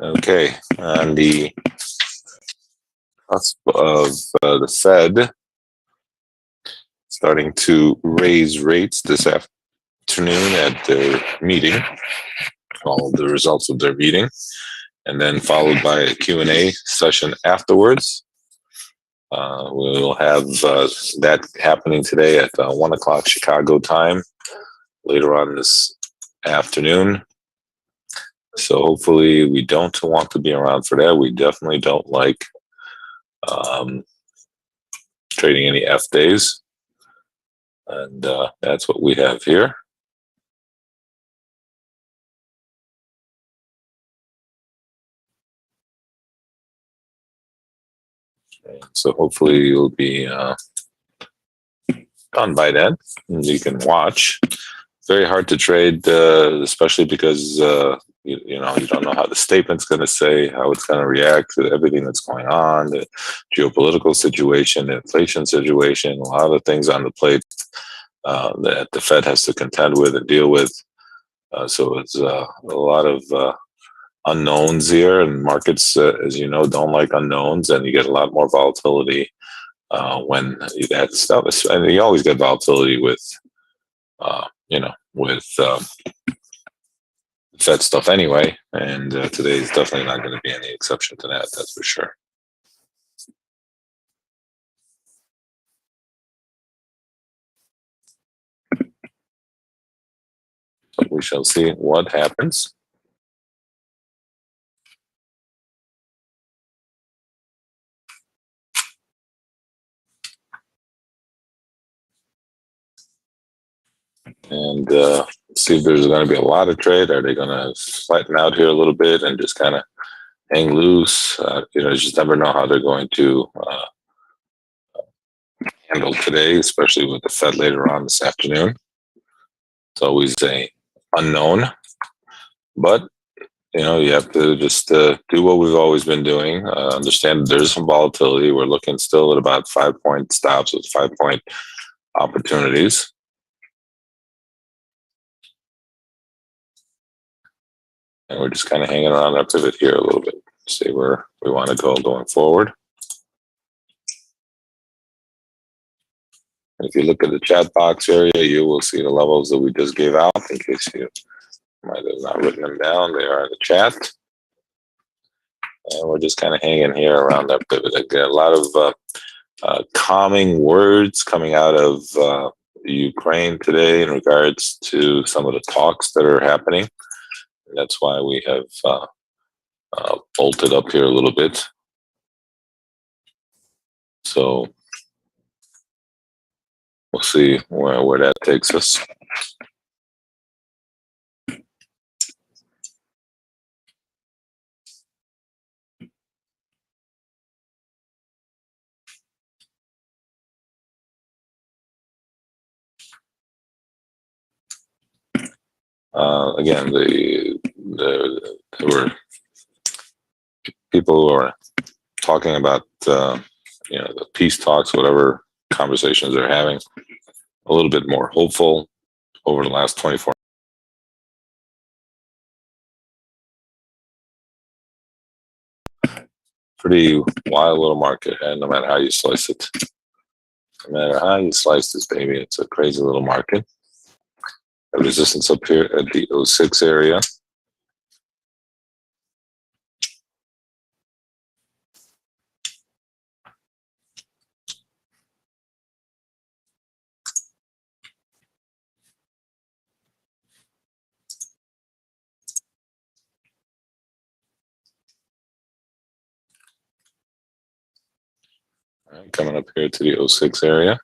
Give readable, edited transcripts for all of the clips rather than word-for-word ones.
Okay, on the cusp of the Fed starting to raise rates this afternoon at their meeting, all of the results of their meeting, and then followed by a Q&A session afterwards. We'll have that happening today at 1 o'clock Chicago time later on this afternoon. So hopefully we don't want to be around for that. We definitely don't like trading any F days. And that's what we have here. So hopefully you'll be done by then, and you can watch. Very hard to trade, especially because you don't know how the statement's going to say, how it's going to react to everything that's going on, the geopolitical situation, the inflation situation, a lot of things on the plate that the Fed has to contend with and deal with. So it's a lot of unknowns here, and markets, as you know, don't like unknowns, and you get a lot more volatility when that stuff. And you always get volatility with, Fed stuff anyway. And today is definitely not going to be any exception to that. That's for sure. So we shall see what happens. And see if there's going to be a lot of trade. Are they going to flatten out here a little bit and just kind of hang loose? You just never know how they're going to handle today, especially with the Fed later on this afternoon. It's always a unknown, but you have to just do what we've always been doing. Understand there's some volatility. We're looking still at about 5-point stops with 5-point opportunities. And we're just kind of hanging around our pivot here a little bit, see where we want to go going forward. If you look at the chat box area, you will see the levels that we just gave out. In case you might have not written them down, they are in the chat. And we're just kind of hanging here around that pivot. I get a lot of calming words coming out of Ukraine today in regards to some of the talks that are happening. And that's why we have bolted up here a little bit. So we'll see where that takes us. Again, there were people who are talking about the peace talks, whatever conversations they're having, a little bit more hopeful over the last 24 pretty wild little market, and no matter how you slice it. No matter how you slice this baby, it's a crazy little market. A resistance up here at the 06 area. All right, coming up here to the 06 area.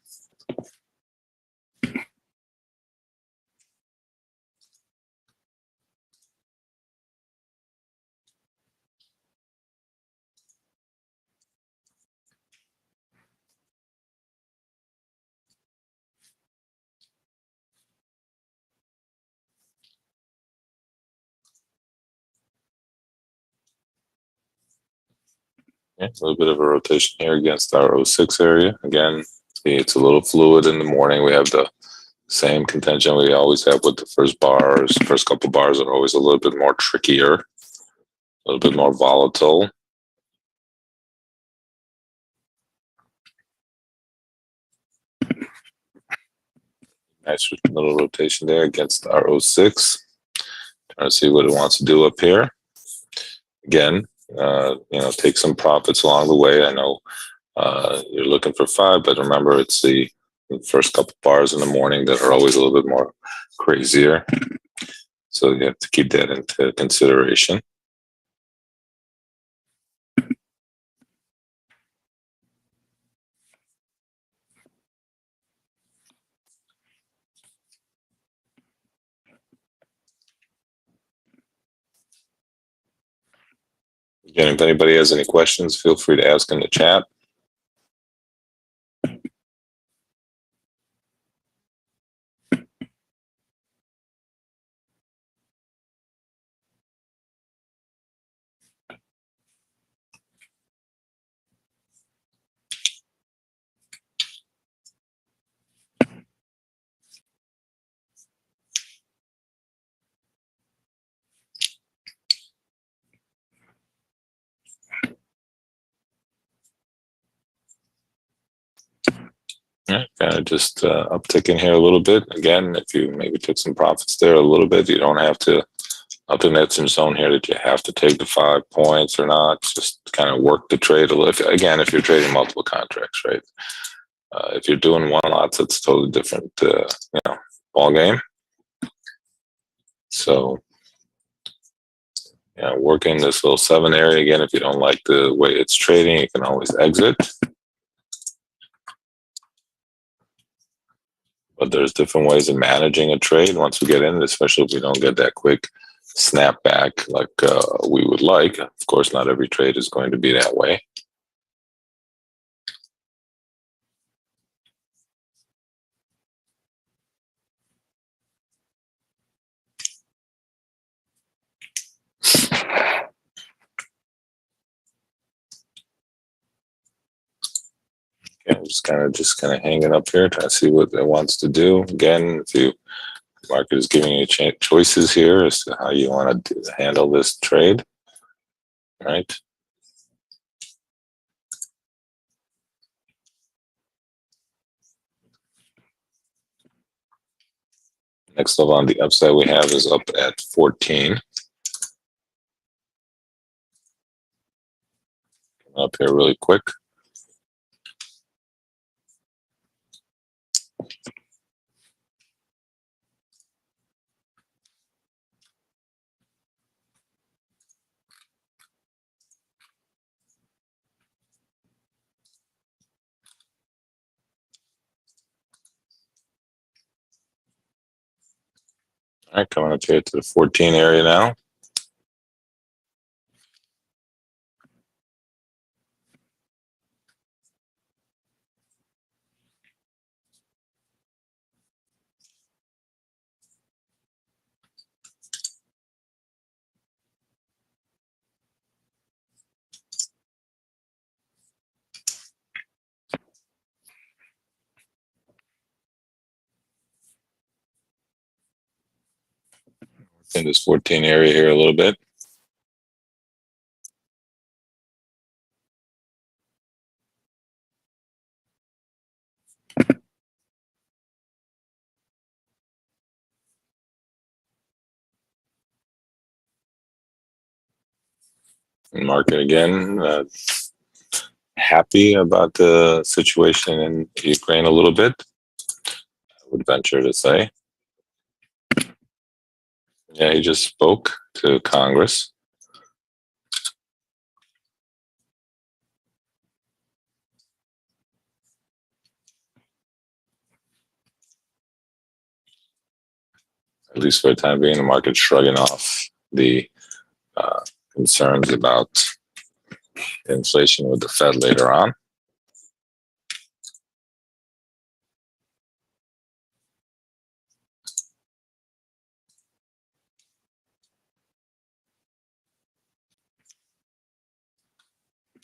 Yeah, a little bit of a rotation here against our 06 area. Again, it's a little fluid in the morning. We have the same contention we always have with the first bars. First couple bars are always a little bit more trickier. a little bit more volatile. Nice little rotation there against R06. Trying to see what it wants to do up here. Again, take some profits along the way. I know you're looking for 5, but remember it's the first couple bars in the morning that are always a little bit more crazier. So you have to keep that into consideration. Again, if anybody has any questions, feel free to ask in the chat. Yeah, kind of just upticking here a little bit. Again, if you maybe took some profits there a little bit, you don't have to. Nothing that's in zone here that you have to take the 5 points or not. Just kind of work the trade a little. Again, if you're trading multiple contracts, right? If you're doing one lots, it's a totally different, ball game. So, working this little 7 area again. If you don't like the way it's trading, you can always exit. But there's different ways of managing a trade once we get in, especially if we don't get that quick snap back like we would like. Of course, not every trade is going to be that way. Okay, just kind of hanging up here, trying to see what it wants to do. Again, if the market is giving you choices here as to how you want to handle this trade, right? Next level on the upside we have is up at 14. Up here really quick. All right, coming up here to the 14 area now. In this 14 area here a little bit. Market again, happy about the situation in Ukraine a little bit, I would venture to say. Yeah, he just spoke to Congress. At least for the time being, the market's shrugging off the concerns about inflation with the Fed later on.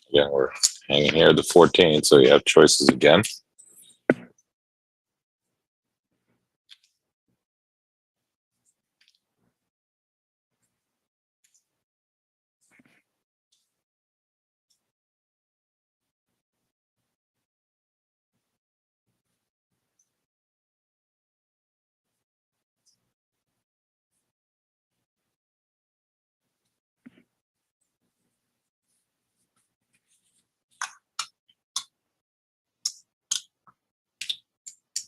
Again, we're hanging here at the 14, so you have choices again.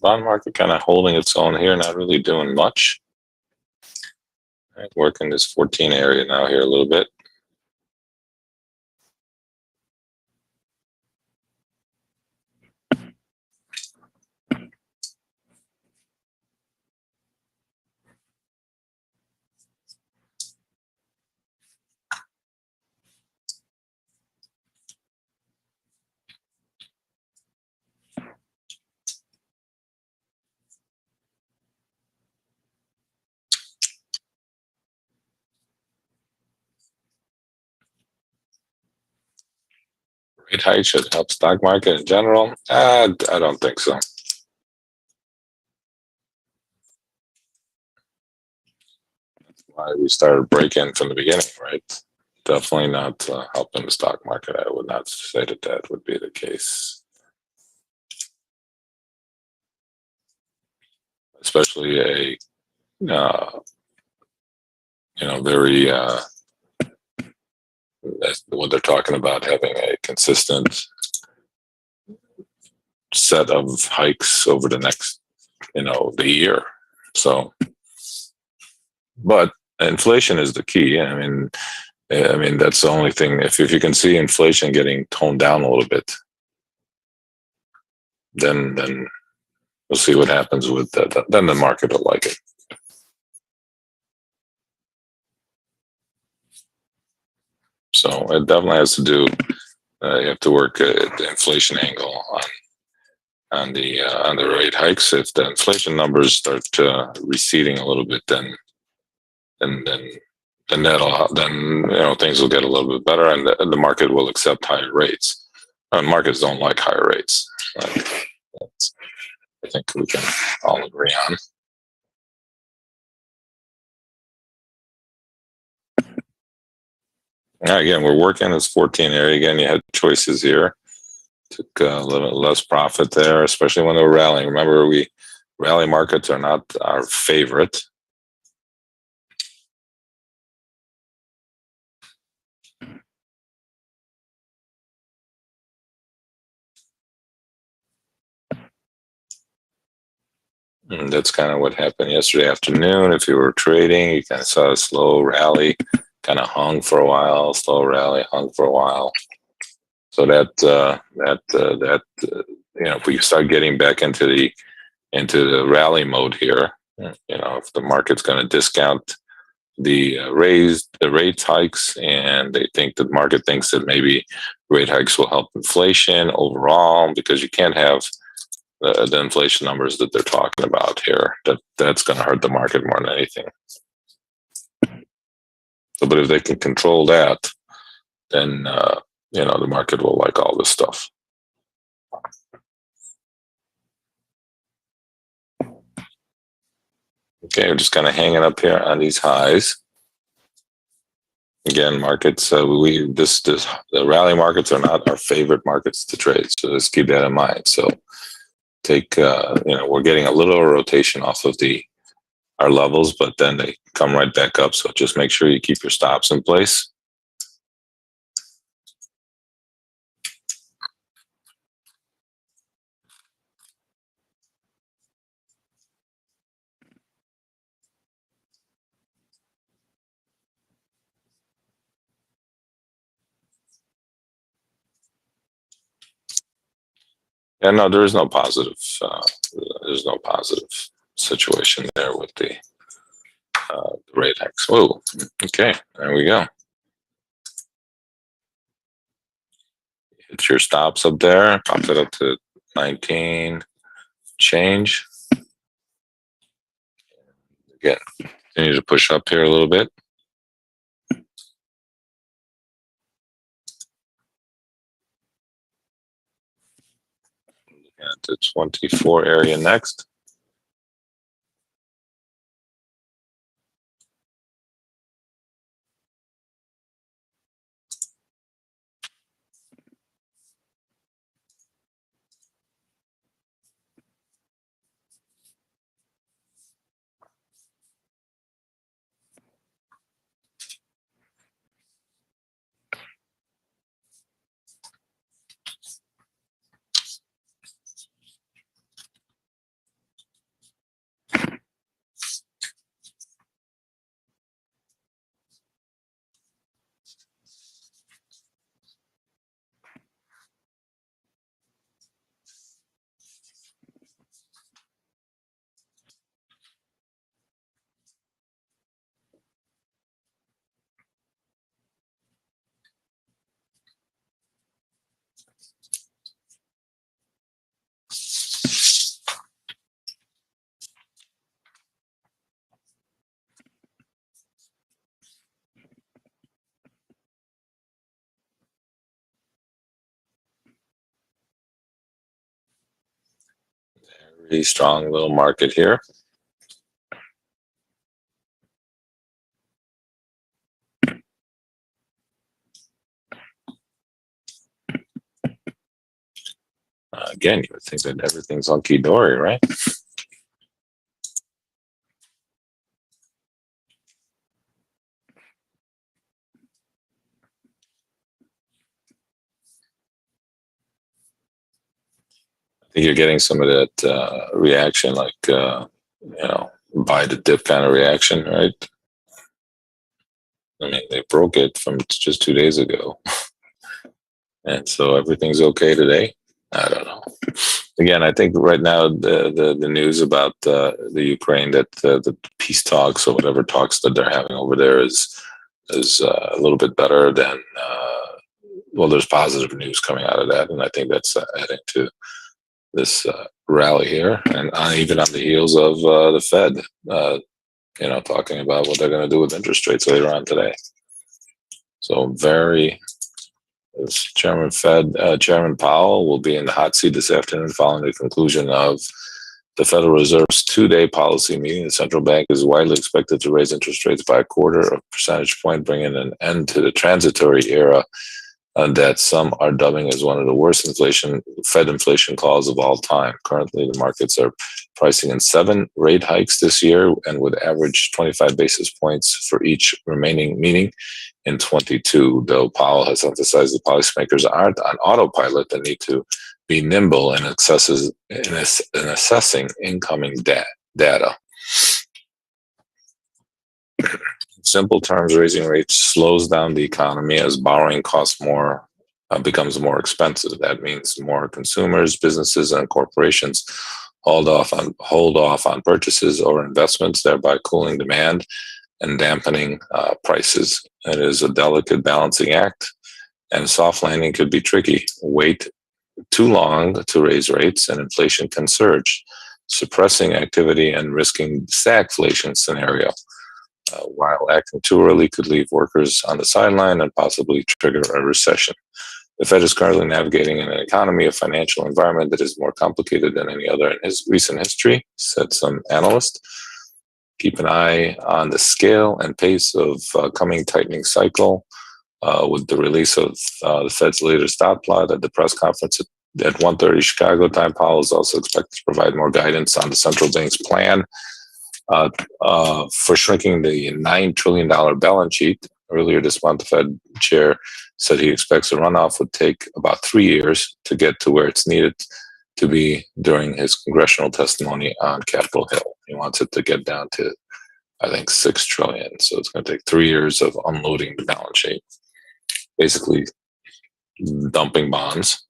Bond market kind of holding its own here, not really doing much. Right, working this 14 area now here a little bit. Rate hike should help stock market in general. I don't think so. That's why we started breaking from the beginning, right? Definitely not helping the stock market. I would not say that that would be the case. Especially a, very, that's what they're talking about, having a consistent set of hikes over the next, the year. So, but inflation is the key. I mean that's the only thing. If you can see inflation getting toned down a little bit, then we'll see what happens with that. Then the market will like it. So it definitely has to do. You have to work the inflation angle on the rate hikes. If the inflation numbers start receding a little bit, then things will get a little bit better, and the market will accept higher rates. Markets don't like higher rates. That's, I think we can all agree on. Again, we're working this 14 area. Again, you had choices here. Took a little less profit there, especially when they were rallying. Remember, rally markets are not our favorite. And that's kind of what happened yesterday afternoon. If you were trading, you kind of saw a slow rally, kind of hung for a while, slow rally, hung for a while. So if we start getting back into the rally mode here, if the market's going to discount the rate hikes, and the market thinks that maybe rate hikes will help inflation overall, because you can't have the inflation numbers that they're talking about here. That's going to hurt the market more than anything. So, but if they can control that, then the market will like all this stuff. Okay, we're just kind of hanging up here on these highs. Again, markets. The rally markets are not our favorite markets to trade. So just keep that in mind. So we're getting a little rotation off of our levels, but then they come right back up. So just make sure you keep your stops in place. Yeah, no, there is no positive. There's no positive situation there with the rate hikes. Whoa, okay, there we go. Hit your stops up there, pop it up to 19 change. Again, continue to push up here a little bit. At the 24 area next. Pretty strong little market here. Again, you would think that everything's hunky-dory, right? I think you're getting some of that reaction, like, buy the dip kind of reaction, right? I mean, they broke it from just 2 days ago. And so everything's okay today. I don't know. Again, I think right now the news about the Ukraine, that the peace talks or whatever talks that they're having over there is a little bit better than well. There's positive news coming out of that, and I think that's adding to this rally here, and even on the heels of the Fed, talking about what they're going to do with interest rates later on today. So Chairman Powell will be in the hot seat this afternoon following the conclusion of the Federal Reserve's two-day policy meeting. The central bank is widely expected to raise interest rates by 1/4 percentage point, bringing an end to the transitory era that some are dubbing as one of the worst Fed inflation calls of all time. Currently, the markets are pricing in 7 rate hikes this year and would average 25 basis points for each remaining meeting in 22, though Powell has emphasized the policymakers aren't on autopilot and need to be nimble in assessing incoming data. In simple terms, raising rates slows down the economy as borrowing costs more, becomes more expensive. That means more consumers, businesses, and corporations hold off on purchases or investments, thereby cooling demand and dampening prices. It is a delicate balancing act, and a soft landing could be tricky. Wait too long to raise rates, and inflation can surge, suppressing activity and risking stagflation scenario. While acting too early could leave workers on the sideline and possibly trigger a recession. The Fed is currently navigating an economy, a financial environment that is more complicated than any other in its recent history, said some analysts. Keep an eye on the scale and pace of coming tightening cycle. With the release of the Fed's latest dot plot at the press conference at 1:30 Chicago time, Powell is also expected to provide more guidance on the central bank's plan for shrinking the $9 trillion balance sheet. Earlier this month, the Fed chair said he expects the runoff would take about 3 years to get to where it's needed to be during his congressional testimony on Capitol Hill. He wants it to get down to, I think, 6 trillion. So it's going to take 3 years of unloading the balance sheet, basically dumping bonds,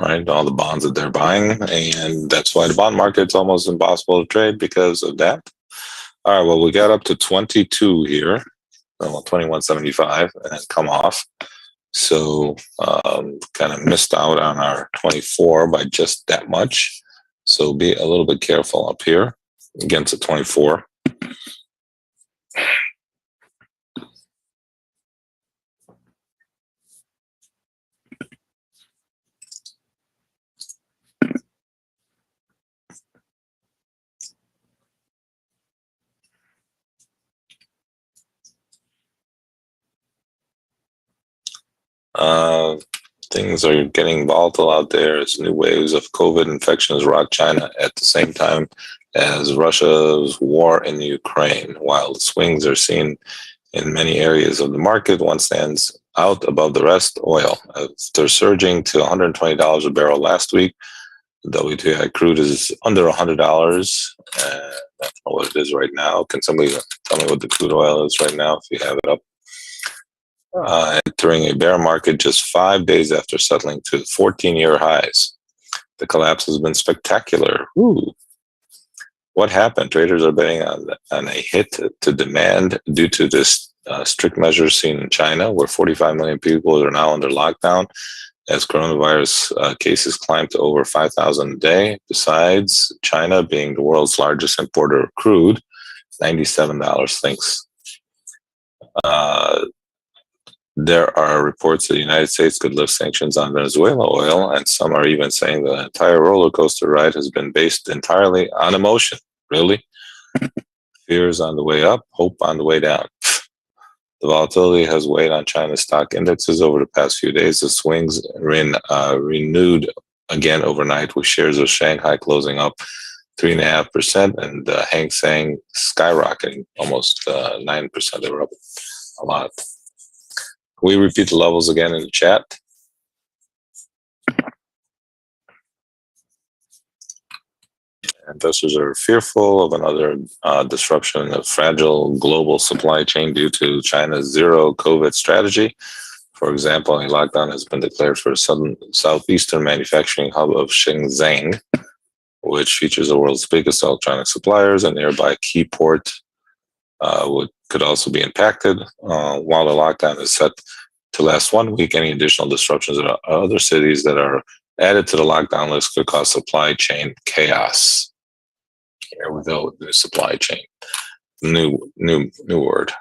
right? All the bonds that they're buying. And that's why the bond market's almost impossible to trade because of that. All right, well, we got up to 22 here, well, 21.75, and then come off. So kind of missed out on our 24 by just that much. So be a little bit careful up here against the 24. Things are getting volatile out there as new waves of COVID infections rock China at the same time as Russia's war in Ukraine. While the swings are seen in many areas of the market, one stands out above the rest: oil. After surging to $120 a barrel last week, WTI crude is under $100. I don't know what it is right now. Can somebody tell me what the crude oil is right now if you have it up? Entering a bear market just 5 days after settling to 14-year highs. The collapse has been spectacular. Ooh. What happened? Traders are betting on a hit to demand due to this strict measures seen in China, where 45 million people are now under lockdown as coronavirus cases climb to over 5,000 a day. Besides China being the world's largest importer of crude, $97 thinks. there are reports that the United States could lift sanctions on Venezuela oil, and some are even saying the entire roller coaster ride has been based entirely on emotion. Really? Fears on the way up, hope on the way down. The volatility has weighed on China's stock indexes over the past few days. The swings renewed again overnight, with shares of Shanghai closing up 3.5% and Hang Seng skyrocketing almost 9%. They were up a lot. Can we repeat the levels again in the chat? Investors are fearful of another disruption in the fragile global supply chain due to China's zero COVID strategy. For example, a lockdown has been declared for the southeastern manufacturing hub of Shenzhen, which features the world's biggest electronic suppliers, and nearby key port could also be impacted. While the lockdown is set to last 1 week, any additional disruptions in other cities that are added to the lockdown list could cause supply chain chaos. Here we go with the supply chain. New word.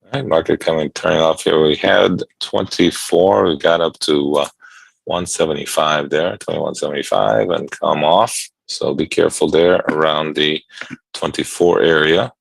All right, market turning off here. We had 24. We got up to 175 there, 2175, and come off. So be careful there around the 24 area.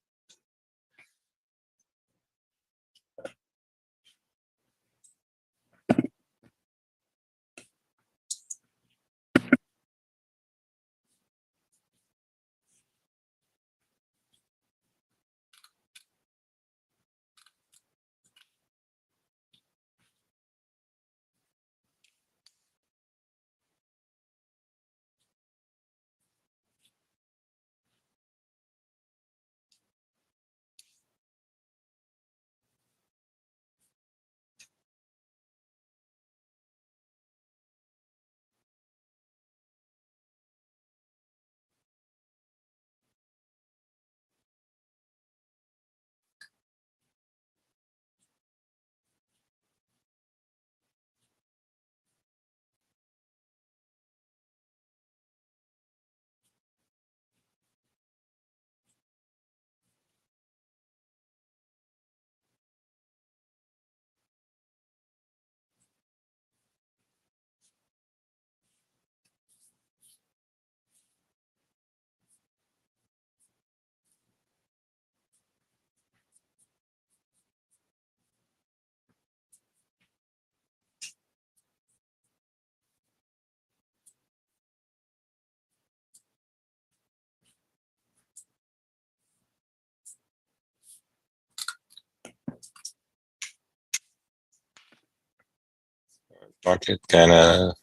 Market kind of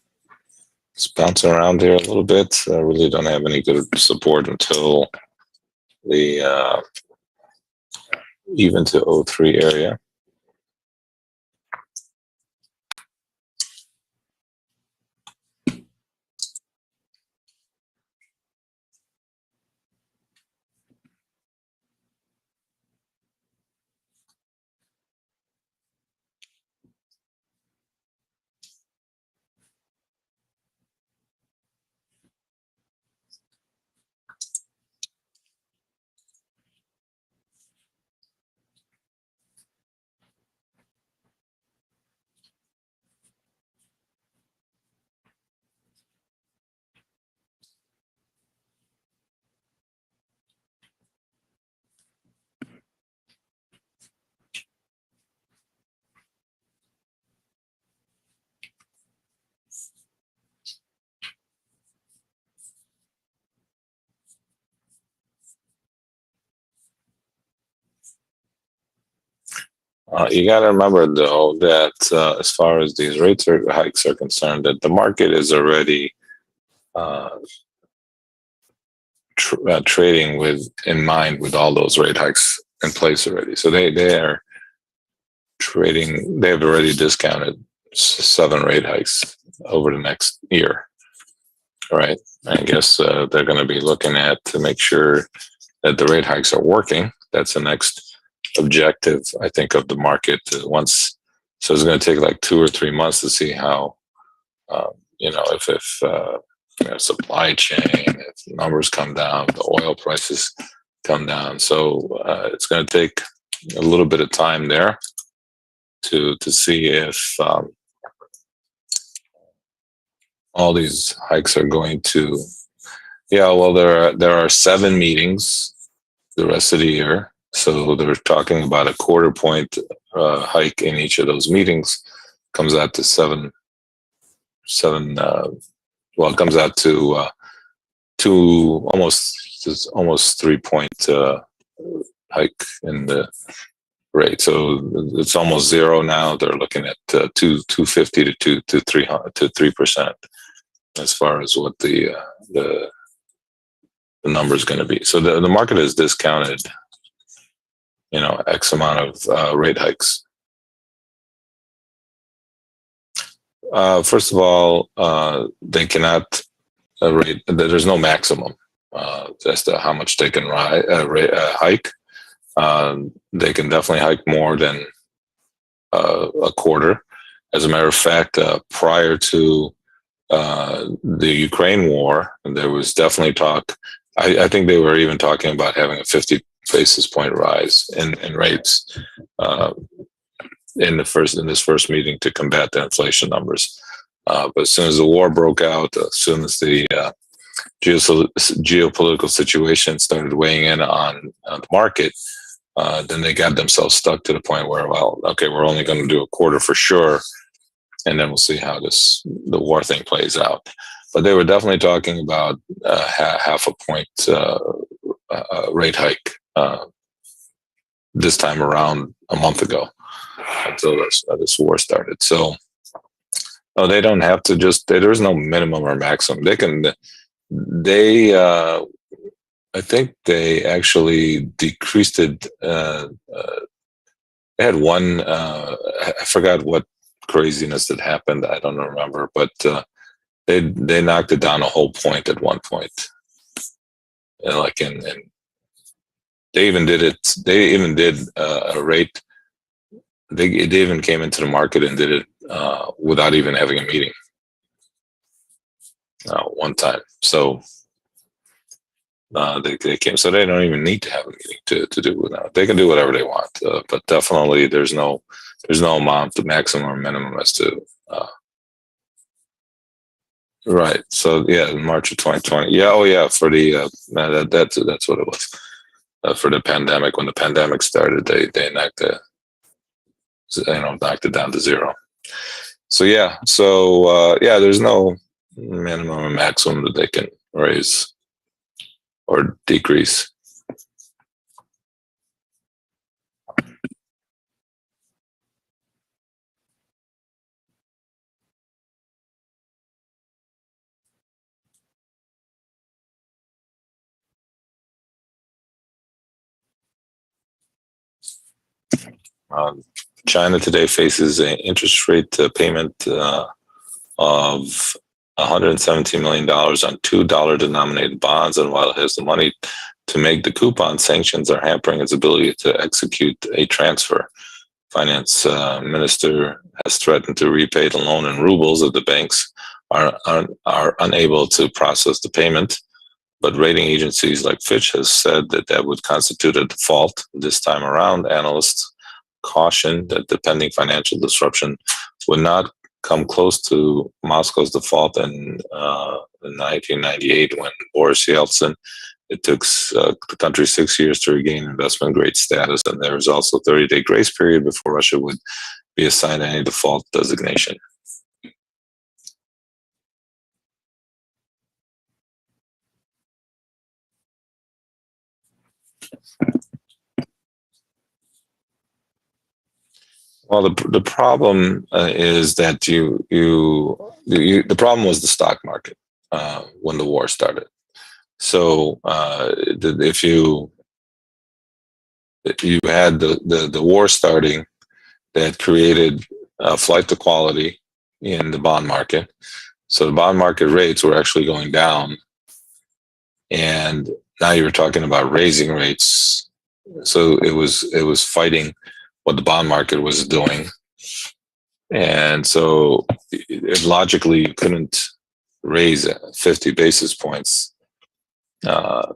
is bouncing around here a little bit. I really don't have any good support until the even to 03 area. You got to remember, though, that as far as these rate hikes are concerned, that the market is already trading in mind with all those rate hikes in place already. So they are trading. They've already discounted 7 rate hikes over the next year. All right. I guess they're going to be looking at to make sure that the rate hikes are working. That's the next objective, I think, of the market once. So it's going to take like 2 or 3 months to see how, if supply chain, if numbers come down, the oil prices come down. So it's going to take a little bit of time there to see if all these hikes are going to. Yeah, well, there are 7 meetings the rest of the year, so they're talking about a quarter point hike in each of those meetings. Comes out to seven. Well, it comes out to almost 3 point hike in the rate. So it's almost zero now. They're looking at 250 to 3% as far as what the number is going to be. So the market is discounted, X amount of rate hikes. First of all, they cannot rate. There's no maximum as to how much they can hike. They can definitely hike more than a quarter. As a matter of fact, prior to the Ukraine war, there was definitely talk. I think they were even talking about having a 50 basis point rise in rates in this first meeting to combat the inflation numbers. But as soon as the war broke out, as soon as the geopolitical situation started weighing in on the market, then they got themselves stuck to the point where, well, okay, we're only going to do a quarter for sure, and then we'll see how the war thing plays out. But they were definitely talking about half a point rate hike this time around a month ago until this war started. So no, they don't have to there's no minimum or maximum. I think they actually decreased it. They had one, I forgot what craziness that happened. I don't remember, but they knocked it down a whole point at one point. And they even did it. They even did a rate. They even came into the market and did it without even having a meeting one time. So they came. So they don't even need to have a meeting to do it now. They can do whatever they want. But definitely, there's no amount, the maximum or minimum as to. Right. So yeah, in March of 2020. Yeah. Oh yeah. For the that's what it was. For the pandemic, when the pandemic started, they knocked it down to zero. So yeah. So there's no minimum or maximum that they can raise or decrease. China today faces an interest rate payment of $117 million on $2 denominated bonds. And while it has the money to make the coupon, sanctions are hampering its ability to execute a transfer. Finance minister has threatened to repay the loan in rubles if the banks are unable to process the payment. But rating agencies like Fitch has said that would constitute a default this time around. Analysts caution that the pending financial disruption would not come close to Moscow's default in 1998 when Boris Yeltsin. It took the country 6 years to regain investment grade status, and there is also a 30-day grace period before Russia would be assigned any default designation. Well, the problem is that the problem was the stock market when the war started. So if you had the war starting, that created a flight to quality in the bond market. So the bond market rates were actually going down, and now you're talking about raising rates So it was fighting what the bond market was doing, and so logically you couldn't raise 50 basis points uh,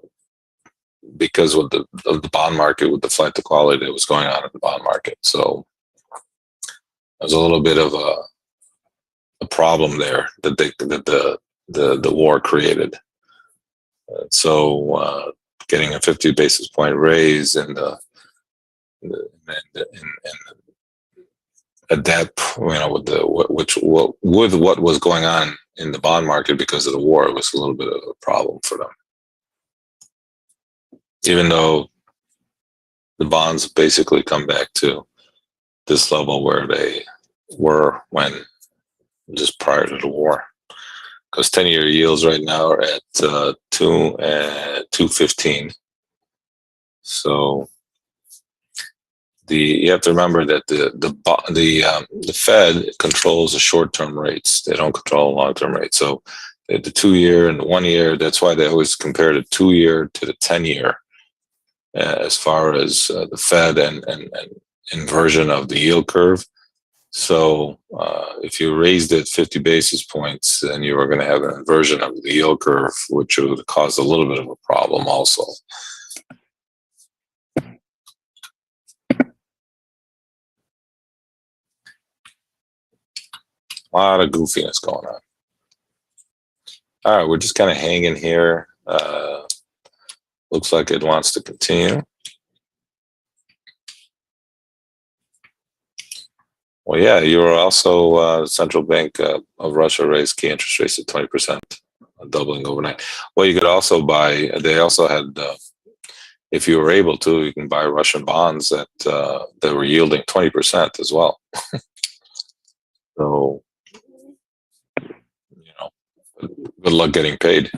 because of the bond market, with the flight to quality that was going on in the bond market. So there's a little bit of a problem there that the war created. So getting a 50 basis point raise and at that, with with what was going on in the bond market because of the war, it was a little bit of a problem for them. Even though the bonds basically come back to this level where they were when just prior to the war, because 10-year yields right now are at 2.15. So you have to remember that the Fed controls the short-term rates. They don't control long-term rates. So the 2-year and the 1-year, that's why they always compare the 2-year to the 10-year as far as the Fed and inversion of the yield curve. So if you raised it 50 basis points, then you were going to have an inversion of the yield curve, which would cause a little bit of a problem also. A lot of goofiness going on. All right, we're just kind of hanging here. Looks like it wants to continue. Well, yeah, you were also central bank of Russia raised key interest rates at 20%, doubling overnight. Well, you could also buy. They also had, if you were able to, you can buy Russian bonds that were yielding 20% as well. So, good luck getting paid.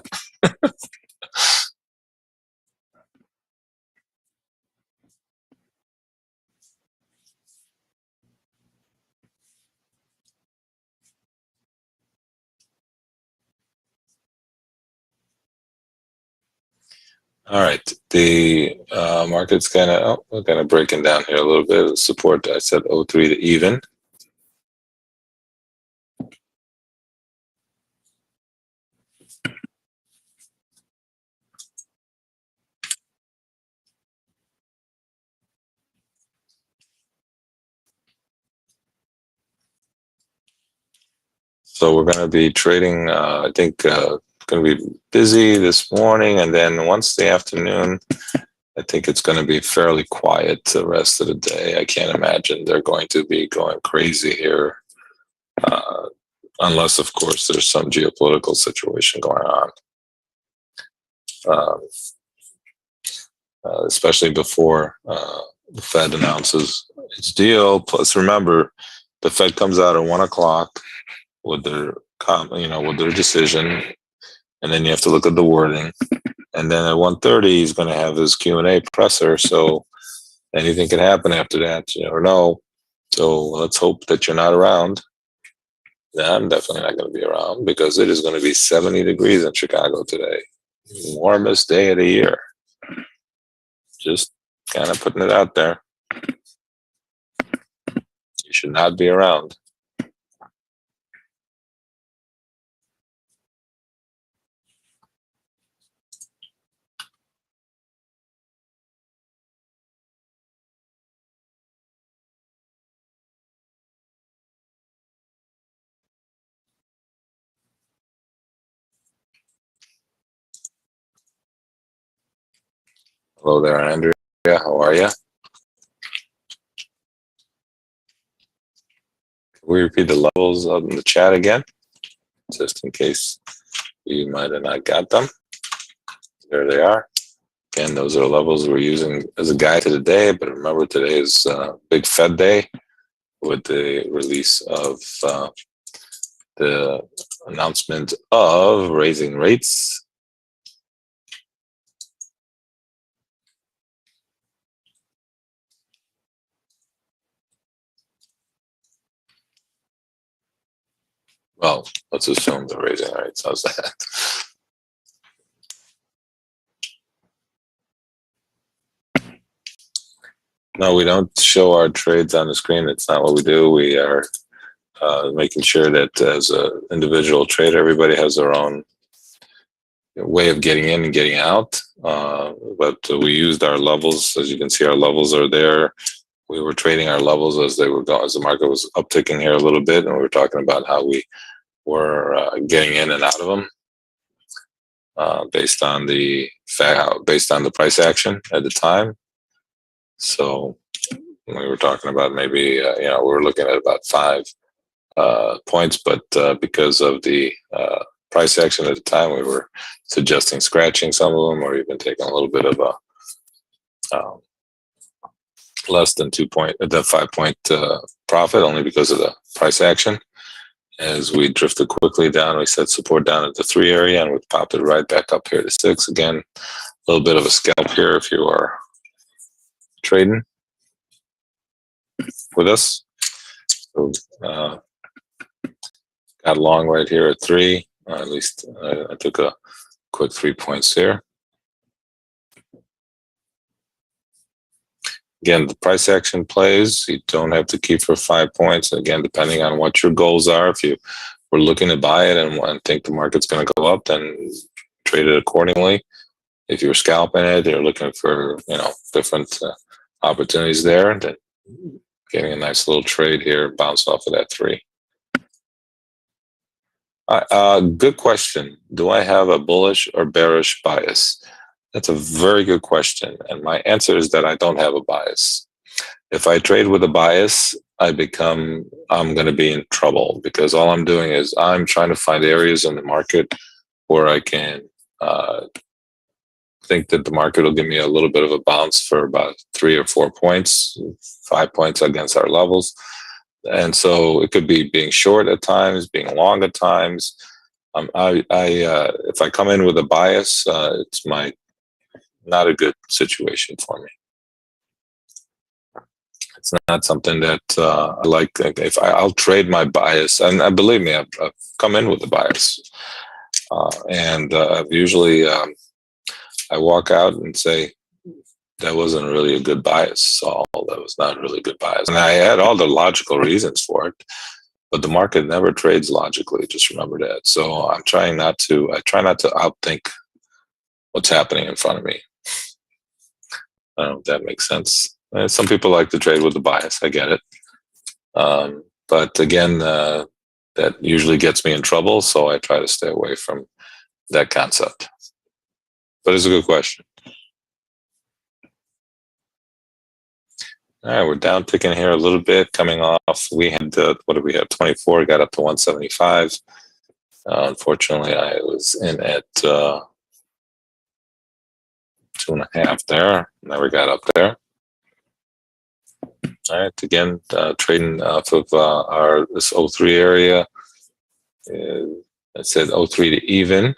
All right, the market's kind of breaking down here a little bit. Support, I said 03 to even. So we're going to be trading, I think, going to be busy this morning. And then once the afternoon, I think it's going to be fairly quiet the rest of the day. I can't imagine they're going to be going crazy here. Unless, of course, there's some geopolitical situation going on. Especially before the Fed announces its deal. Plus, remember, the Fed comes out at 1 o'clock with their with their decision, and then you have to look at the wording. And then at 1:30, he's going to have his Q&A presser. So anything can happen after that. You never know. So let's hope that you're not around. Yeah, I'm definitely not going to be around because it is going to be 70 degrees in Chicago today. Warmest day of the year. Just kind of putting it out there. You should not be around. Hello there, Andrea. How are you? Can we repeat the levels of the chat again? Just in case you might have not got them. There they are. Again, those are the levels we're using as a guide to the day. But remember, today is big Fed day with the release of the announcement of raising rates. Well, let's assume they're raising rates. How's that? No, we don't show our trades on the screen. It's not what we do. We are making sure that as an individual trader, everybody has their own way of getting in and getting out. But we used our levels. As you can see, our levels are there. We were trading our levels as they were going, as the market was upticking here a little bit, and we were talking about how we were getting in and out of them based on the price action at the time. So we were talking about maybe we were looking at about 5 points, but because of the price action at the time, we were suggesting scratching some of them, or even taking a little bit of a less than 5 point profit, only because of the price action. As we drifted quickly down, we set support down at the 3 area, and we popped it right back up here to 6 again. A little bit of a scalp here if you are trading with us. So, got long right here at 3. At least I took a quick 3 points here. Again, the price action plays. You don't have to keep for 5 points. Again, depending on what your goals are. If you were looking to buy it and think the market's going to go up, then trade it accordingly. If you're scalping it, you're looking for different opportunities there. Then getting a nice little trade here, bounce off of that 3. Good question. Do I have a bullish or bearish bias? That's a very good question. And my answer is that I don't have a bias. If I trade with a bias, I'm going to be in trouble, because all I'm doing is I'm trying to find areas in the market where I can think that the market will give me a little bit of a bounce for about 3 or 4 points, 5 points against our levels. And so it could be being short at times, being long at times. If I come in with a bias, it's not a good situation for me. It's not something that I like. If I'll trade my bias, and believe me, I've come in with a bias, and usually I walk out and say, that wasn't really a good bias. So that was not really a good bias. And I had all the logical reasons for it, but the market never trades logically. Just remember that. So I try not to outthink what's happening in front of me. I don't know if that makes sense. Some people like to trade with the bias. I get it. But again, that usually gets me in trouble. So I try to stay away from that concept. But it's a good question. All right, we're down ticking here a little bit, coming off. We had, what did we have? 24, got up to 175. Unfortunately, I was in at 2.5 there. Never got up there. All right, again, trading off of this 03 area. I said 03 to even.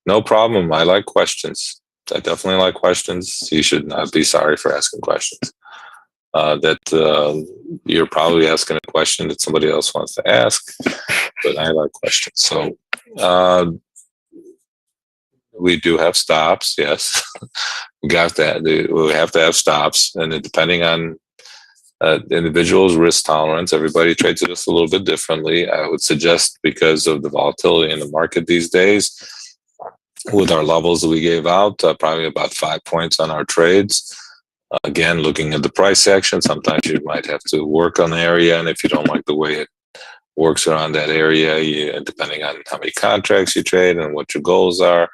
No problem. I like questions. I definitely like questions. You should not be sorry for asking questions. You're probably asking a question that somebody else wants to ask, but I like questions. So we do have stops. Yes, we got that. We have to have stops, and depending on the individual's risk tolerance, everybody trades this a little bit differently. I would suggest, because of the volatility in the market these days, with our levels that we gave out, probably about 5 points on our trades. Again, looking at the price action, sometimes you might have to work on the area, and if you don't like the way it works around that area, depending on how many contracts you trade and what your goals are,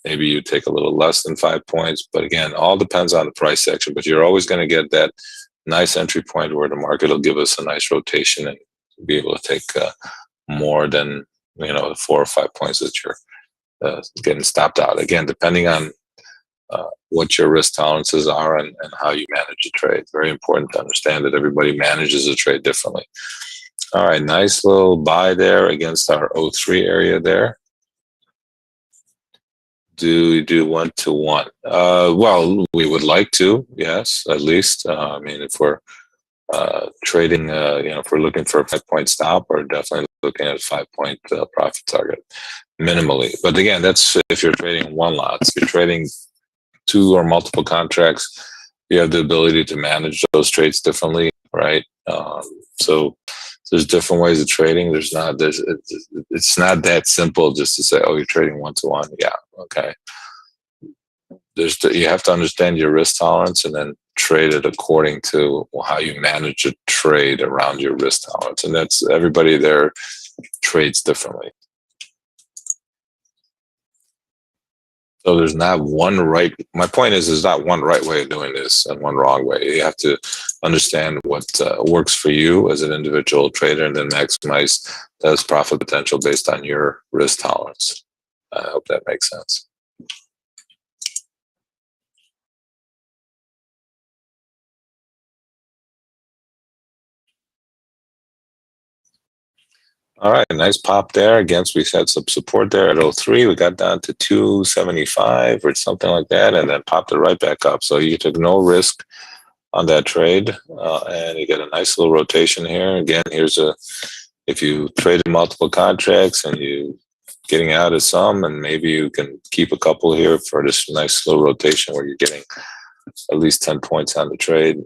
maybe you take a little less than 5 points. But again, all depends on the price action. But you're always going to get that nice entry point where the market will give us a nice rotation and be able to take more than the 4 or 5 points that you're getting stopped out. Again, depending on what your risk tolerances are and how you manage the trade. Very important to understand that everybody manages a trade differently. All right, nice little buy there against our 03 area there. Do you do 1-to-1? Well, we would like to, yes, at least. I mean, if we're trading, if we're looking for a 5 point stop, we're definitely looking at a 5 point profit target minimally. But again, that's if you're trading one lot. If you're trading 2 or multiple contracts, you have the ability to manage those trades differently, right? So there's different ways of trading. It's not that simple just to say, oh, you're trading 1-to-1. Yeah, okay. You have to understand your risk tolerance and then trade it according to how you manage a trade around your risk tolerance. And that's, everybody there trades differently. So there's not one right, my point is there's not one right way of doing this and one wrong way. You have to understand what works for you as an individual trader and then maximize those profit potential based on your risk tolerance. I hope that makes sense. All right, nice pop there. Again, we had some support there at 03. We got down to 275 or something like that, and then popped it right back up. So you took no risk on that trade, and you get a nice little rotation here. Again, if you traded multiple contracts and you getting out of some, and maybe you can keep a couple here for this nice little rotation where you're getting at least 10 points on the trade.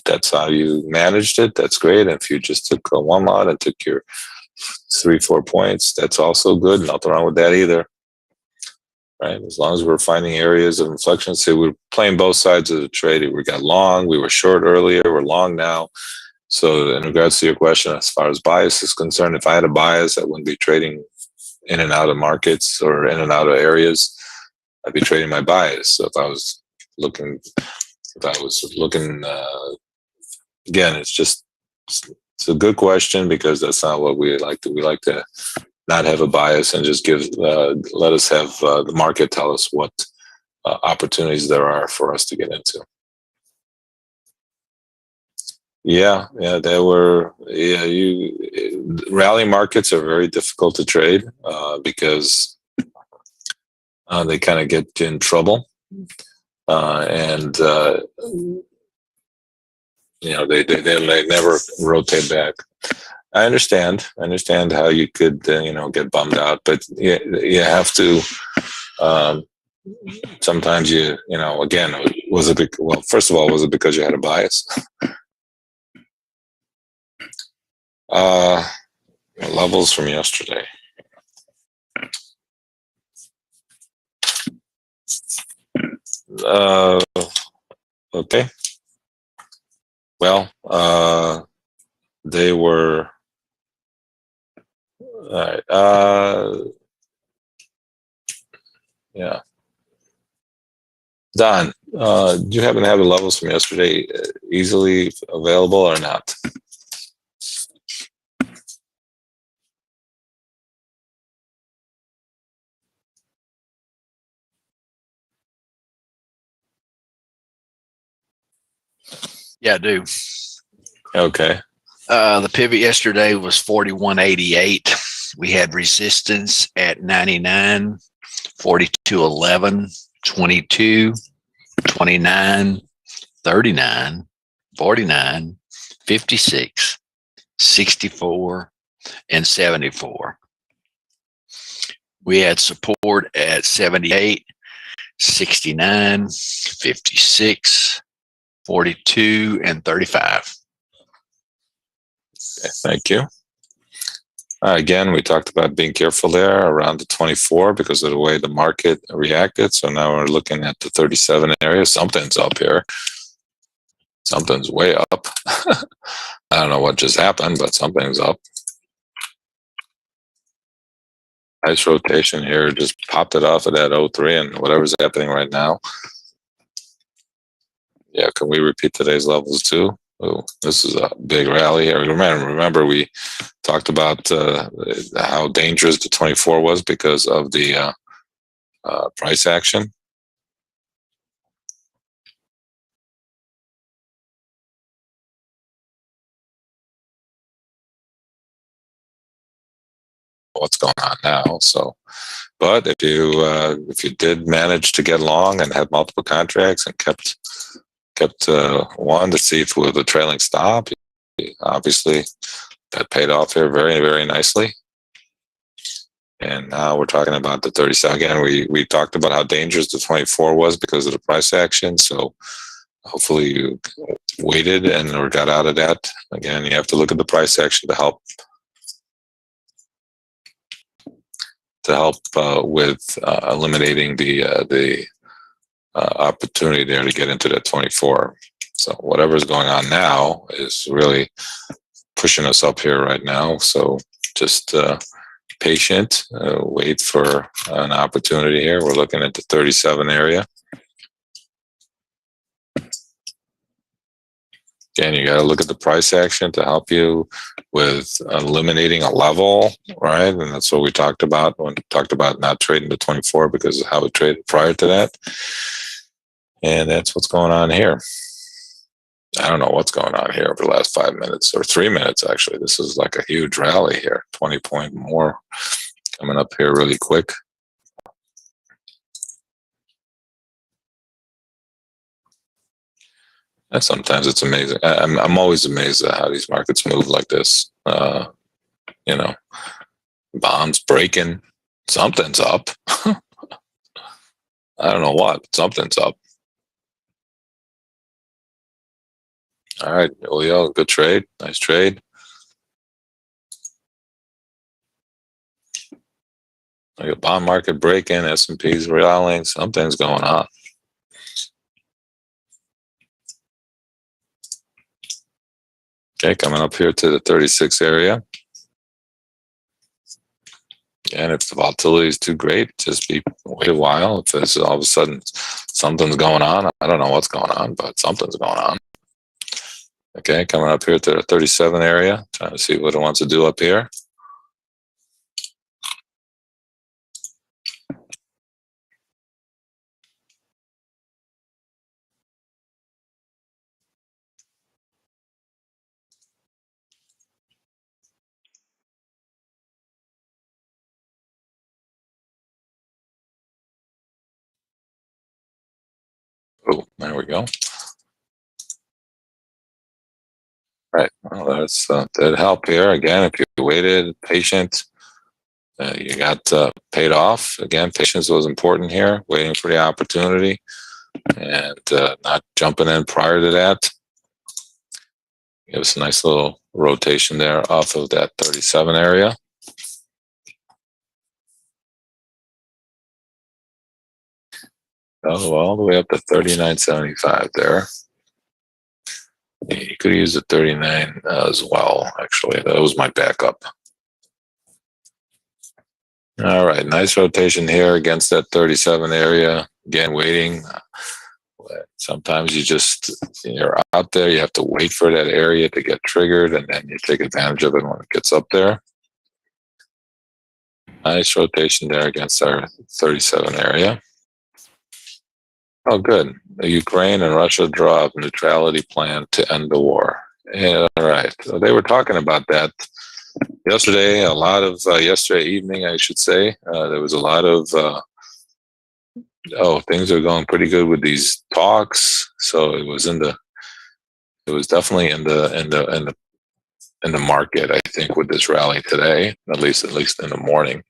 That's how you managed it. That's great. And if you just took one lot and took your 3-4 points, that's also good. Nothing wrong with that either. Right? As long as we're finding areas of inflection. So we're playing both sides of the trade. We got long, we were short earlier, we're long now. So in regards to your question, as far as bias is concerned, if I had a bias, I wouldn't be trading in and out of markets or in and out of areas. I'd be trading my bias. So if I was looking, again, it's a good question because that's not what we like to. We like to not have a bias and just let us have the market tell us what opportunities there are for us to get into. Yeah, there were. Yeah, rally markets are very difficult to trade because they kind of get in trouble, and they never rotate back. I understand how you could get bummed out, but you have to. Sometimes again, first of all, was it because you had a bias? Levels from yesterday. Okay. Well, they were. All right. Yeah. Don, do you happen to have the levels from yesterday easily available or not? Yeah, I do. Okay. The pivot yesterday was 41.88. We had resistance at 99, 42.11, 22, 29, 39, 49, 56, 64, and 74. We had support at 78, 69, 56, 42, and 35. Okay, thank you. Again, we talked about being careful there around the 24 because of the way the market reacted. So now we're looking at the 37 area. Something's up here. Something's way up. I don't know what just happened, but something's up. Nice rotation here. Just popped it off of that 03 and whatever's happening right now. Yeah, can we repeat today's levels too? Oh, this is a big rally here. Remember we talked about how dangerous the 24 was because of the price action. What's going on now? So, but if you did manage to get long and have multiple contracts and kept one to see if with the trailing stop, obviously that paid off here very, very nicely. And now we're talking about the 37. Again, we talked about how dangerous the 24 was because of the price action. So hopefully you waited and or got out of that. Again, you have to look at the price action to help with eliminating the opportunity there to get into that 24. So whatever's going on now is really pushing us up here right now. So just patient, wait for an opportunity here. We're looking at the 37 area. Again, you got to look at the price action to help you with eliminating a level, right? And that's what we talked about when we talked about not trading the 24 because of how it traded prior to that. And that's what's going on here. I don't know what's going on here over the last 5 minutes or 3 minutes, actually. This is like a huge rally here, 20 point more coming up here really quick. And sometimes it's amazing. I'm always amazed at how these markets move like this. You know, bonds breaking, something's up. I don't know what, something's up. All right, Julio, good trade, nice trade. Like a bond market breaking, S&P's rallying, something's going on. Okay, coming up here to the 36 area. And if the volatility is too great, just wait a while. If there's all of a sudden something's going on, I don't know what's going on, but something's going on. Okay, coming up here to the 37 area, trying to see what it wants to do up here. Oh, there we go. Right. Well, that's did help here. Again, if you waited, patient, you got paid off. Again, patience was important here, waiting for the opportunity and not jumping in prior to that. Give us a nice little rotation there off of that 37 area. Oh, all the way up to 39.75 there. You could use the 39 as well, actually. That was my backup. All right, nice rotation here against that 37 area. Again, waiting. Sometimes you're out there, you have to wait for that area to get triggered, and then you take advantage of it when it gets up there. Nice rotation there against our 37 area. Oh, good. The Ukraine and Russia draw up neutrality plan to end the war. Yeah, all right. So they were talking about that yesterday. Yesterday evening, I should say. There was a lot of things are going pretty good with these talks. So it was definitely in the market, I think, with this rally today, at least in the morning.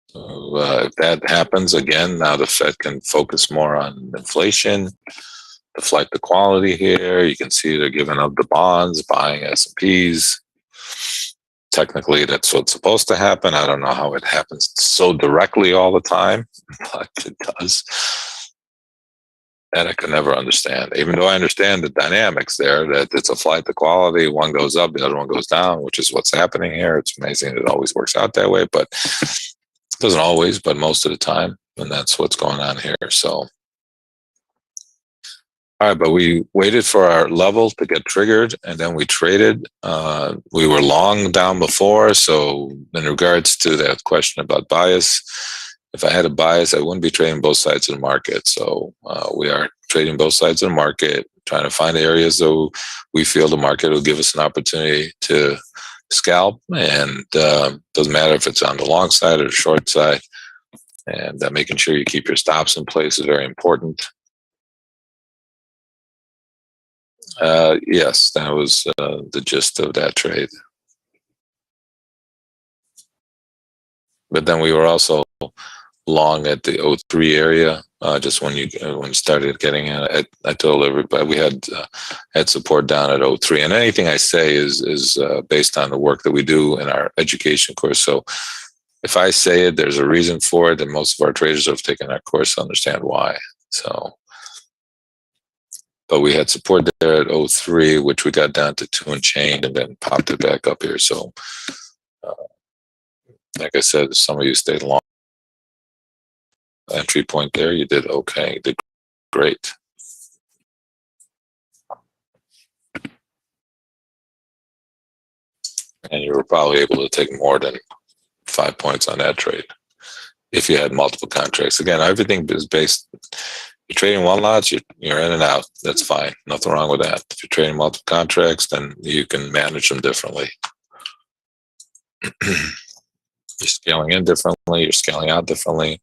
So if that happens again, now the Fed can focus more on inflation, the flight to quality here. You can see they're giving up the bonds, buying S&Ps. Technically, that's what's supposed to happen. I don't know how it happens so directly all the time, but it does. And I can never understand, even though I understand the dynamics there, that it's a flight to quality. One goes up, the other one goes down, which is what's happening here. It's amazing. It always works out that way, but it doesn't always, but most of the time. And that's what's going on here. So, all right, but we waited for our level to get triggered, and then we traded. We were long down before. So in regards to that question about bias, if I had a bias, I wouldn't be trading both sides of the market. So we are trading both sides of the market, trying to find areas that we feel the market will give us an opportunity to scalp. And doesn't matter if it's on the long side or the short side. And making sure you keep your stops in place is very important. Yes, that was the gist of that trade. But then we were also long at the O3 area. Just when you started getting it, I told everybody we had support down at O3. And anything I say is based on the work that we do in our education course. So if I say it, there's a reason for it, and most of our traders have taken our course to understand why. So, but we had support there at O3, which we got down to 2 and change, and then popped it back up here. So, uh, like I said, some of you stayed long. Entry point there, you did okay, did great. And you were probably able to take more than 5 points on that trade if you had multiple contracts. Again, everything is based. You're trading one lots, you're in and out. That's fine. Nothing wrong with that. If you're trading multiple contracts, then you can manage them differently. You're scaling in differently. You're scaling out differently.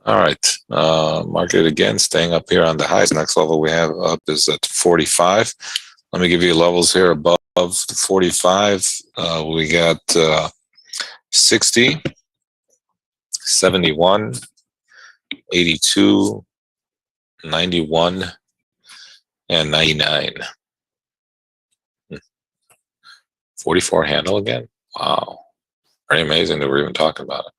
All right. Market again staying up here on the highs. Next level we have up is at 45. Let me give you levels here above the 45. We got 60, 71, 82, 91, and 99. 44 handle again. Wow. Pretty amazing that we're even talking about it.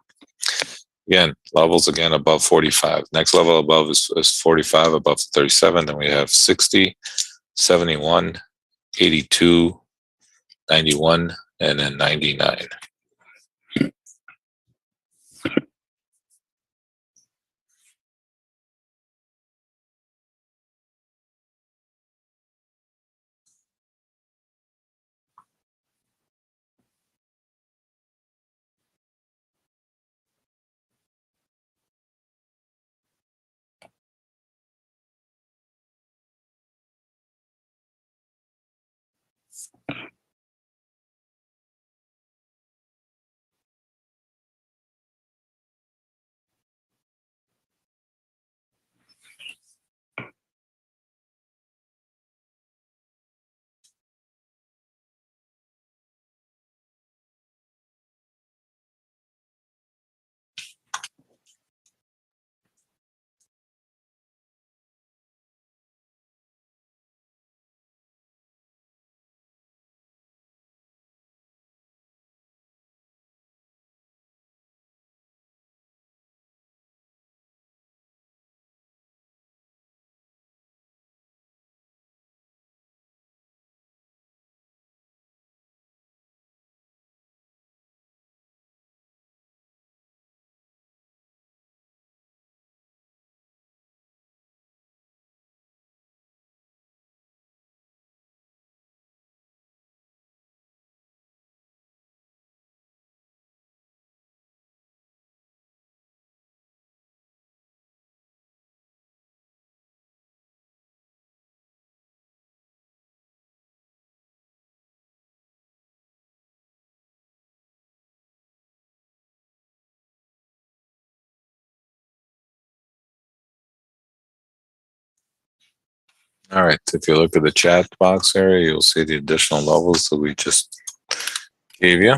Again, levels again above 45. Next level above is 45, above 37. Then we have 60, 71, 82, 91, and then 99. All right. If you look at the chat box area, you'll see the additional levels that we just gave you.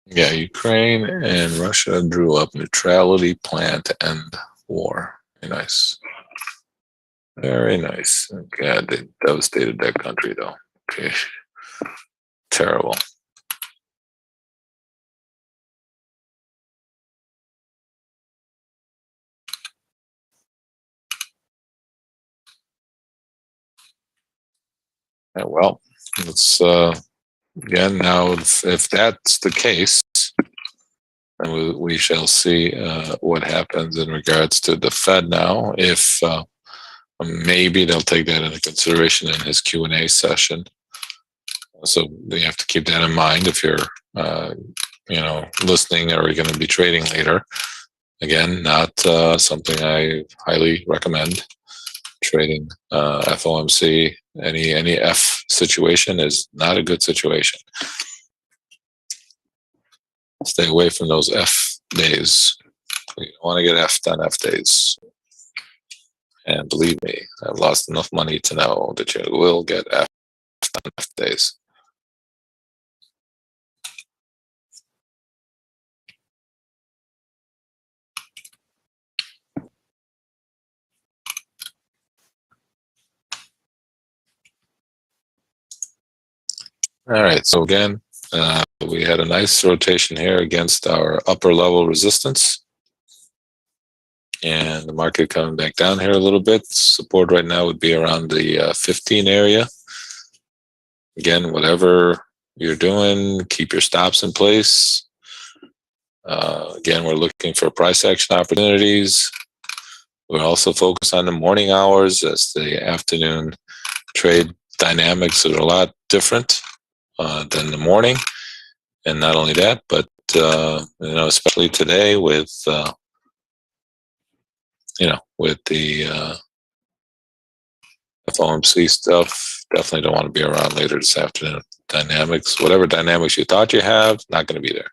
Yeah, Ukraine and Russia drew up neutrality plan to end war. Very nice. Very nice. God, they devastated that country, though. Okay. Terrible. Yeah, well, let's again now. If that's the case, then we shall see what happens in regards to the Fed now. If maybe they'll take that into consideration in his Q&A session. So you have to keep that in mind if you're, listening or you're going to be trading later. Again, not something I highly recommend. Trading FOMC, any F situation is not a good situation. Stay away from those F days. You don't want to get F on F days. And believe me, I've lost enough money to know that you will get F on F days. All right, so again, we had a nice rotation here against our upper level resistance. And the market coming back down here a little bit. Support right now would be around the 15 area. Again, whatever you're doing, keep your stops in place. Again, we're looking for price action opportunities. We're also focused on the morning hours as the afternoon trade dynamics are a lot different than the morning. And not only that, but especially today with with the FOMC stuff, definitely don't want to be around later this afternoon. Dynamics, whatever dynamics you thought you have, not going to be there.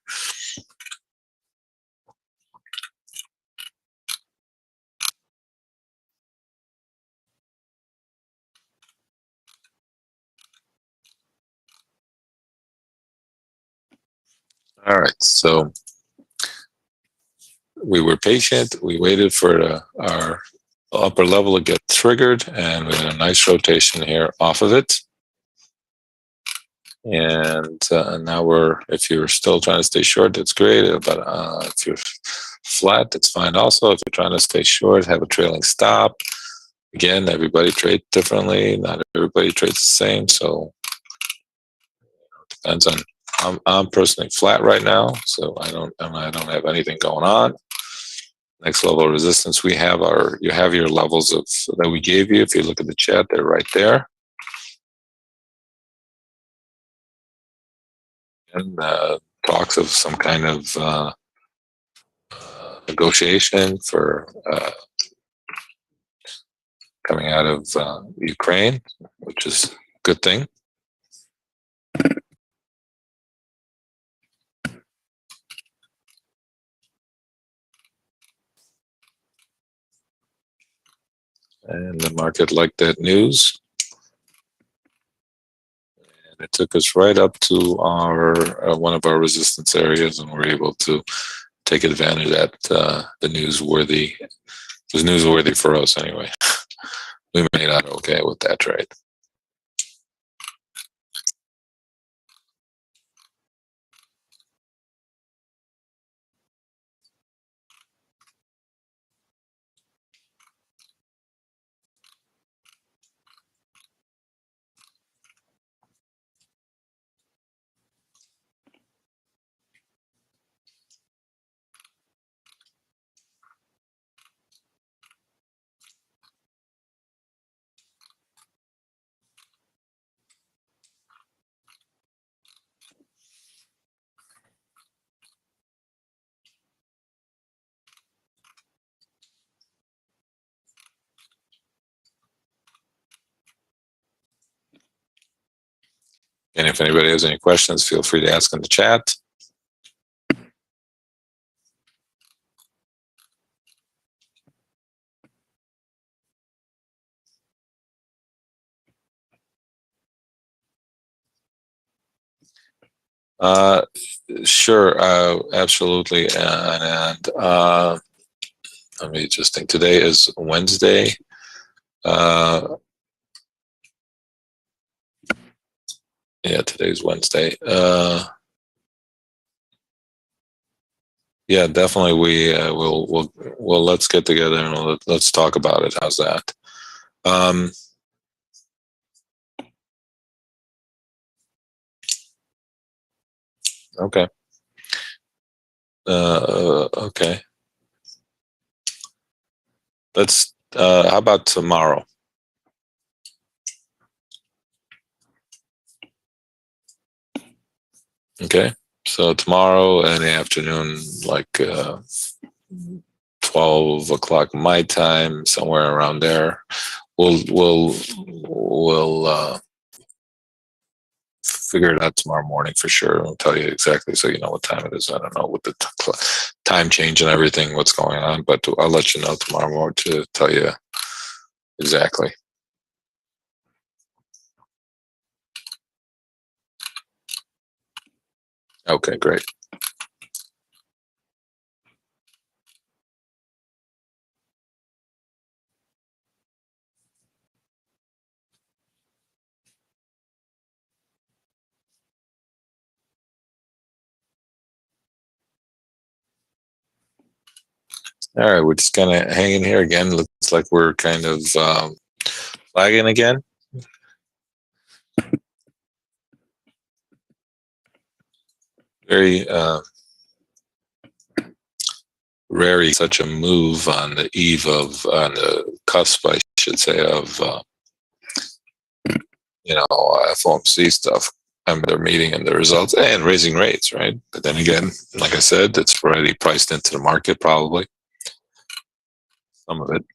All right, so we were patient. We waited for our upper level to get triggered, and we had a nice rotation here off of it. And now if you're still trying to stay short, that's great. But if you're flat, that's fine also. If you're trying to stay short, have a trailing stop. Again, everybody trades differently. Not everybody trades the same. So it depends on. I'm personally flat right now, so I don't have anything going on. Next level of resistance you have your levels that we gave you. If you look at the chat, they're right there. And talks of some kind of negotiation for coming out of Ukraine, which is a good thing. And the market liked that news. And it took us right up to our one of our resistance areas, and we're able to take advantage of that. The newsworthy. It was newsworthy for us anyway. We made out okay with that trade. And if anybody has any questions, feel free to ask in the chat. Uh, sure, absolutely. And let me just think. Today is Wednesday. Yeah, today's Wednesday. Yeah, definitely. We'll let's get together and let's talk about it. How's that? Um, okay. Okay. Let's. How about tomorrow? Okay. So tomorrow in the afternoon, like 12 o'clock my time, somewhere around there. We'll figure it out tomorrow morning for sure. I'll tell you exactly so you know what time it is. I don't know with the time change and everything, what's going on, but I'll let you know tomorrow morning to tell you exactly. Okay, great. All right, we're just kind of hanging here again. Looks like we're kind of flagging again. Very rare such a move on the eve of, on the cusp, I should say, of FOMC stuff. They're meeting and the results and raising rates, right? But then again, like I said, it's already priced into the market, probably some of it.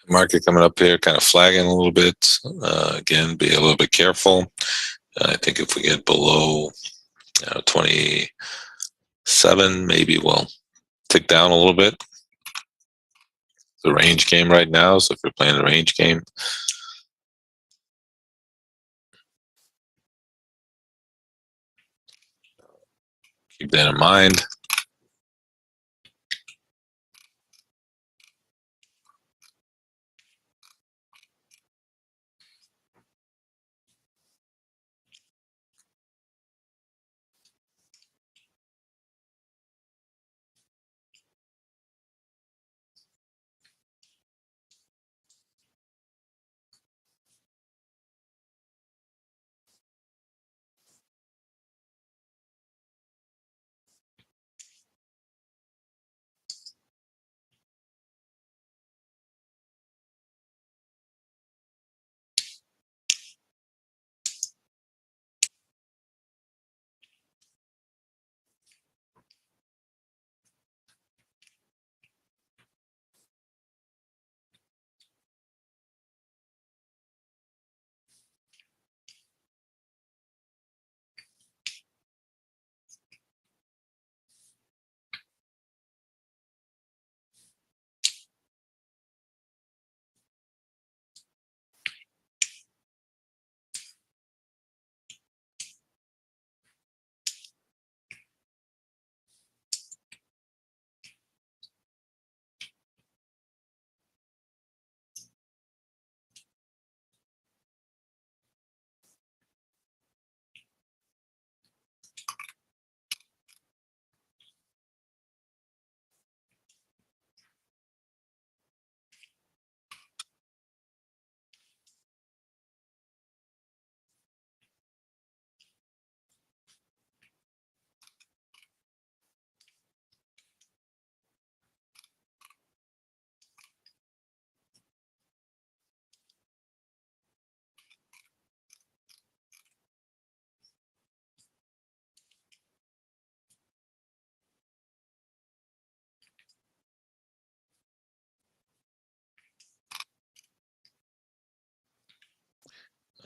Market coming up here, kind of flagging a little bit. Again, be a little bit careful. I think if we get below 27, maybe we'll tick down a little bit. It's a range game right now, so if you're playing a range game, keep that in mind.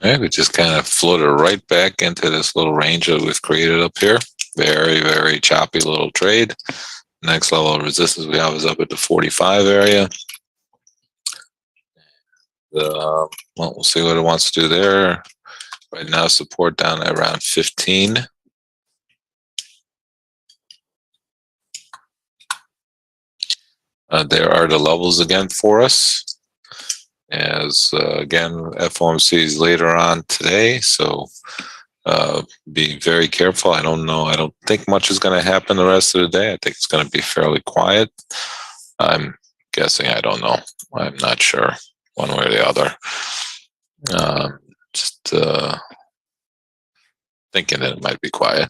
right, we just kind of floated right back into this little range that we've created up here. Very, very choppy little trade. Next level of resistance we have is up at the 45 area. Well, we'll see what it wants to do there. Right now, support down at around 15. There are the levels again for us. As again, FOMC is later on today, so be very careful. I don't know. I don't think much is going to happen the rest of the day. I think it's going to be fairly quiet. I'm guessing. I don't know. I'm not sure one way or the other. Just thinking that it might be quiet.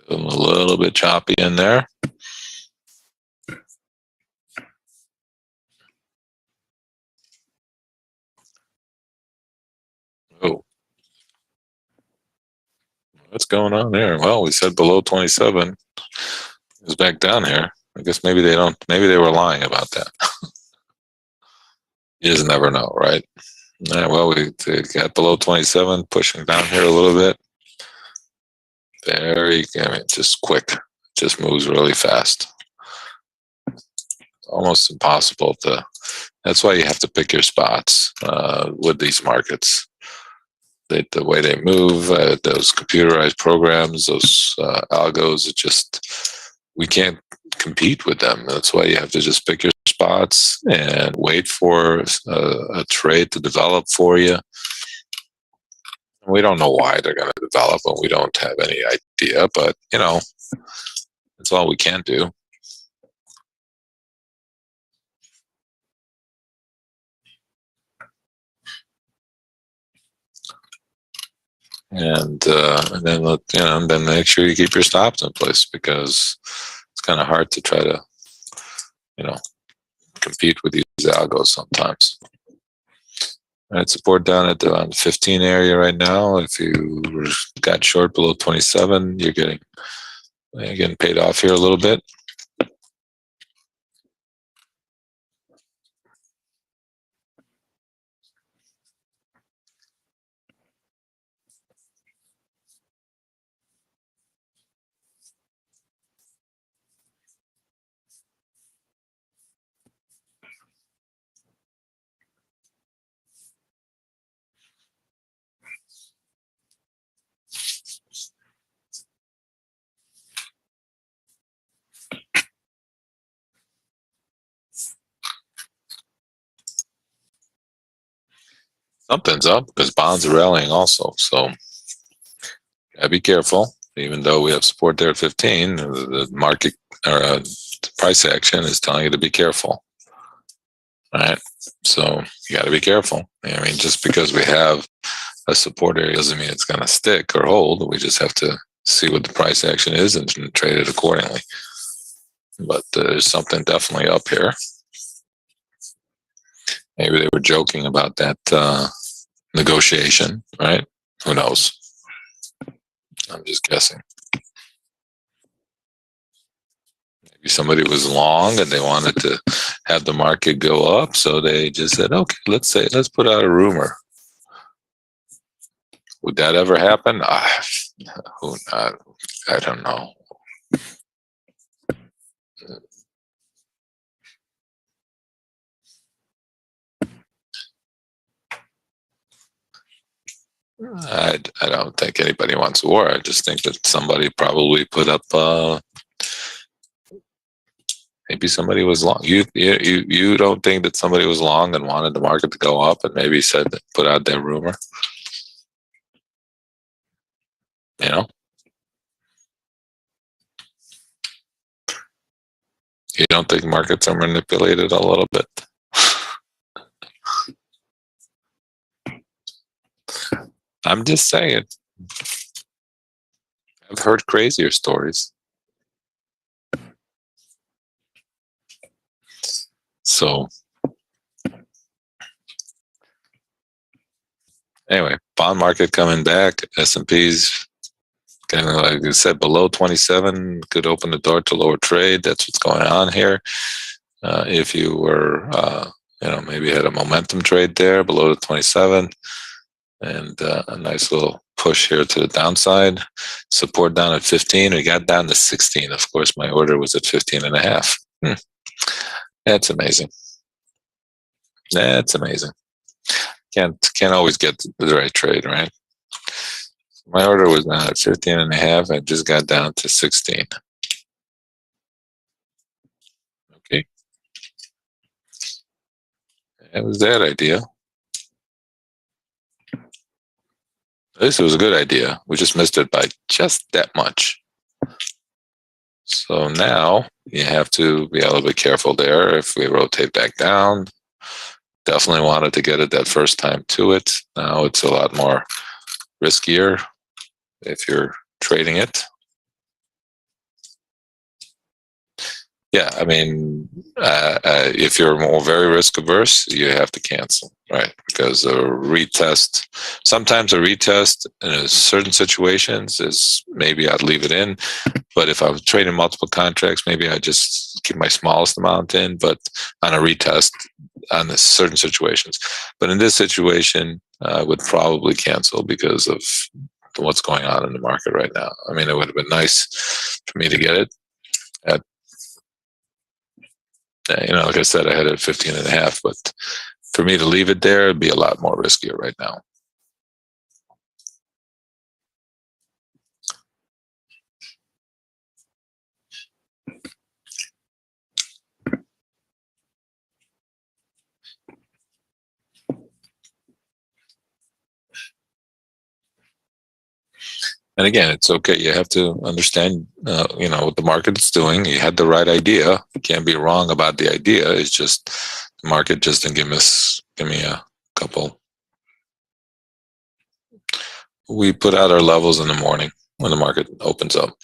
A little bit choppy in there. Oh, what's going on there? Well, we said below 27. It's back down here. I guess maybe they don't. Maybe they were lying about that. You just never know, right? All right, well, we got below 27, pushing down here a little bit. Just quick. Just moves really fast. Almost impossible to. That's why you have to pick your spots with these markets. The way they move, those computerized programs, those algos, we can't compete with them. That's why you have to just pick your spots and wait for a trade to develop for you. We don't know why they're going to develop, and we don't have any idea, but that's all we can do. And then make sure you keep your stops in place, because it's kind of hard to try to compete with these algos sometimes. All right, support down at the 15 area right now. If you got short below 27, you're getting paid off here a little bit. Something's up because bonds are rallying also. So gotta be careful. Even though we have support there at 15, the market or price action is telling you to be careful. All right. So you got to be careful. I mean, just because we have a support area doesn't mean it's going to stick or hold. We just have to see what the price action is and trade it accordingly. But there's something definitely up here. Maybe they were joking about that negotiation, right? Who knows? I'm just guessing. Maybe somebody was long and they wanted to have the market go up, so they just said, "Okay, let's put out a rumor." Would that ever happen? I don't know. I don't think anybody wants war. I just think that somebody probably put up. Maybe somebody was long. You don't think that somebody was long and wanted the market to go up and maybe put out that rumor? You don't think markets are manipulated a little bit? I'm just saying. I've heard crazier stories. So anyway, bond market coming back. S&P's kind of, like I said, below 27 could open the door to lower trade. That's what's going on here. If you were maybe had a momentum trade there below the 27 and a nice little push here to the downside. Support down at 15. We got down to 16. Of course, my order was at 15 and a half. That's amazing. That's amazing. Can't always get the right trade, right? My order was down at 15 and a half. I just got down to 16. Okay. It was that idea. At least it was a good idea. We just missed it by just that much. So now you have to be a little bit careful there. If we rotate back down, definitely wanted to get it that first time to it. Now it's a lot more riskier if you're trading it. Yeah, I mean, if you're more very risk averse, you have to cancel, right? Because a retest, sometimes a retest in certain situations is maybe I'd leave it in. But if I was trading multiple contracts, maybe I just keep my smallest amount in, but on a retest on the certain situations. But in this situation, I would probably cancel because of what's going on in the market right now. I mean, it would have been nice for me to get it at, like I said, I had it at 15 and a half, but for me to leave it there, it'd be a lot more riskier right now. And again, it's okay. You have to understand, what the market is doing. You had the right idea. You can't be wrong about the idea. It's just the market just didn't give me a couple. We put out our levels in the morning when the market opens up.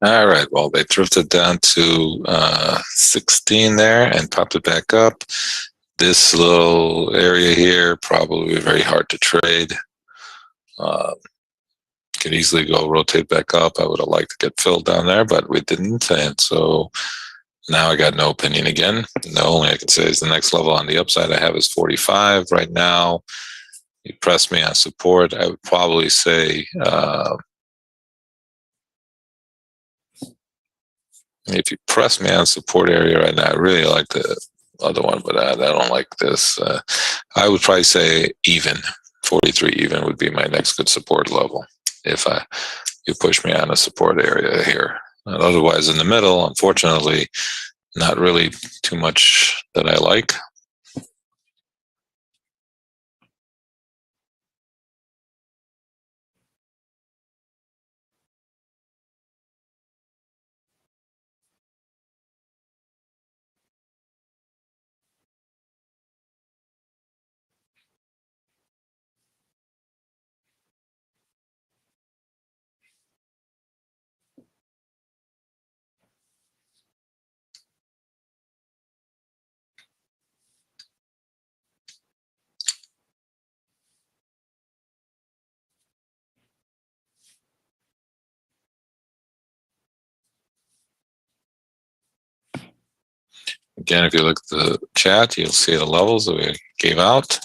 All right. Well, they drifted down to 16 there and popped it back up. This little area here probably very hard to trade. Uh, could easily go rotate back up. I would have liked to get filled down there, but we didn't. And so now I got no opinion again. The only I can say is the next level on the upside I have is 45 right now. You press me on support, I would probably say if you press me on support area right now, I really like the other one, but I don't like this. I would probably say even 43 even would be my next good support level if you push me on a support area here. And otherwise, in the middle, unfortunately, not really too much that I like. Again, if you look at the chat, you'll see the levels that we gave out.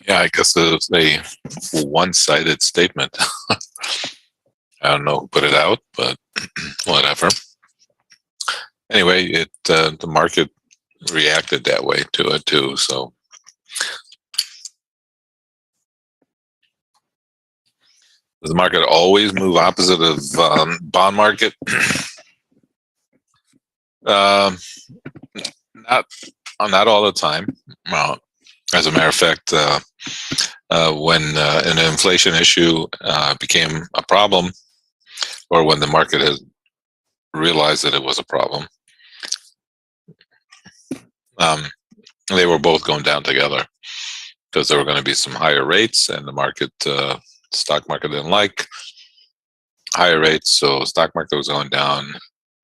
Yeah, I guess it's a one-sided statement. I don't know who put it out, but whatever. Anyway, the market reacted that way to it too. So does the market always move opposite of bond market? Um, not not all the time. Well, as a matter of fact, when an inflation issue became a problem, or when the market has realized that it was a problem, um, they were both going down together because there were going to be some higher rates, and the market, stock market didn't like higher rates, so stock market was going down.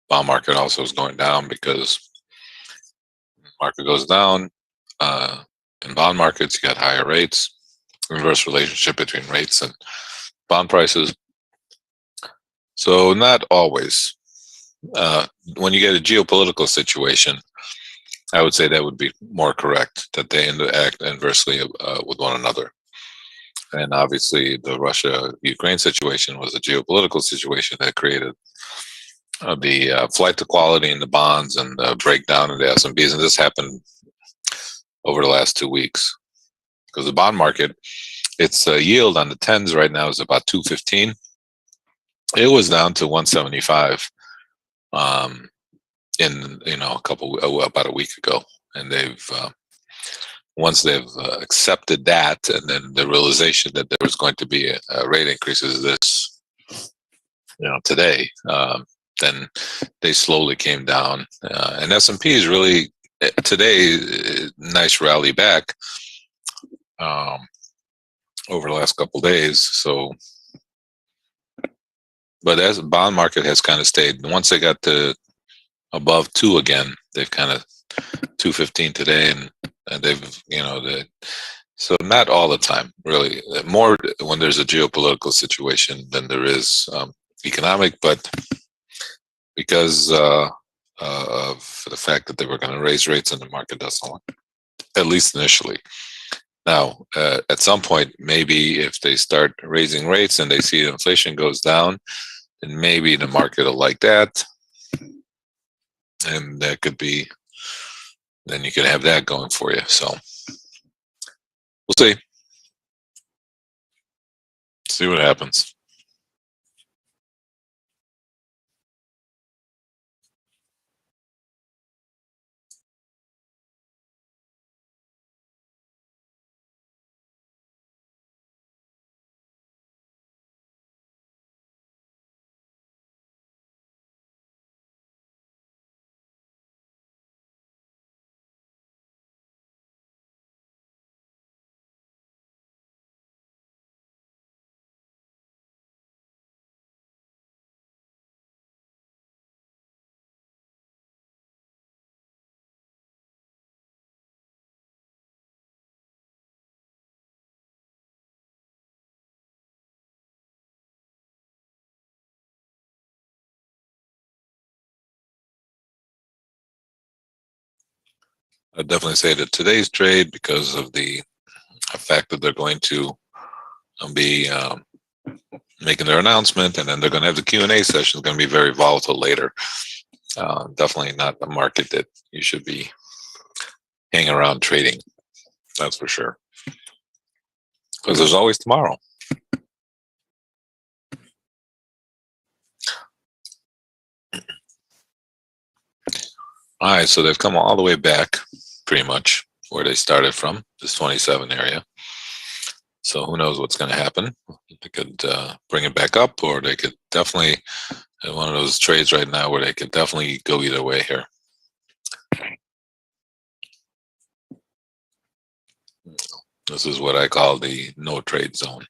Bond market also was going down because market goes down. In bond markets, you got higher rates, inverse relationship between rates and bond prices. So not always. When you get a geopolitical situation, I would say that would be more correct, that they act inversely with one another. And obviously, the Russia-Ukraine situation was a geopolitical situation that created the flight to quality in the bonds and the breakdown in the S&Ps. And this happened over the last 2 weeks because the bond market, its yield on the tens right now is about 215. It was down to 175 in about a week ago, and they've once they've accepted that, and then the realization that there was going to be a rate increases this today, then they slowly came down, and S&P is really today nice rally back over the last couple days. So, but as the bond market has kind of stayed, once they got to above two again, they've kind of 215 today, and they've so not all the time, really. More when there's a geopolitical situation than there is economic, but because of the fact that they were going to raise rates and the market doesn't want, at least initially. Now, at some point, maybe if they start raising rates and they see inflation goes down, then maybe the market will like that. And that could be, then you could have that going for you. So we'll see. See what happens. I'd definitely say that today's trade, because of the fact that they're going to be making their announcement, and then they're going to have the Q&A session, is going to be very volatile later. Definitely not a market that you should be hanging around trading. That's for sure. Because there's always tomorrow. All right, so they've come all the way back, pretty much where they started from, this 27 area. So who knows what's going to happen? They could bring it back up, or they could definitely have one of those trades right now where they could definitely go either way here. This is what I call the no trade zone.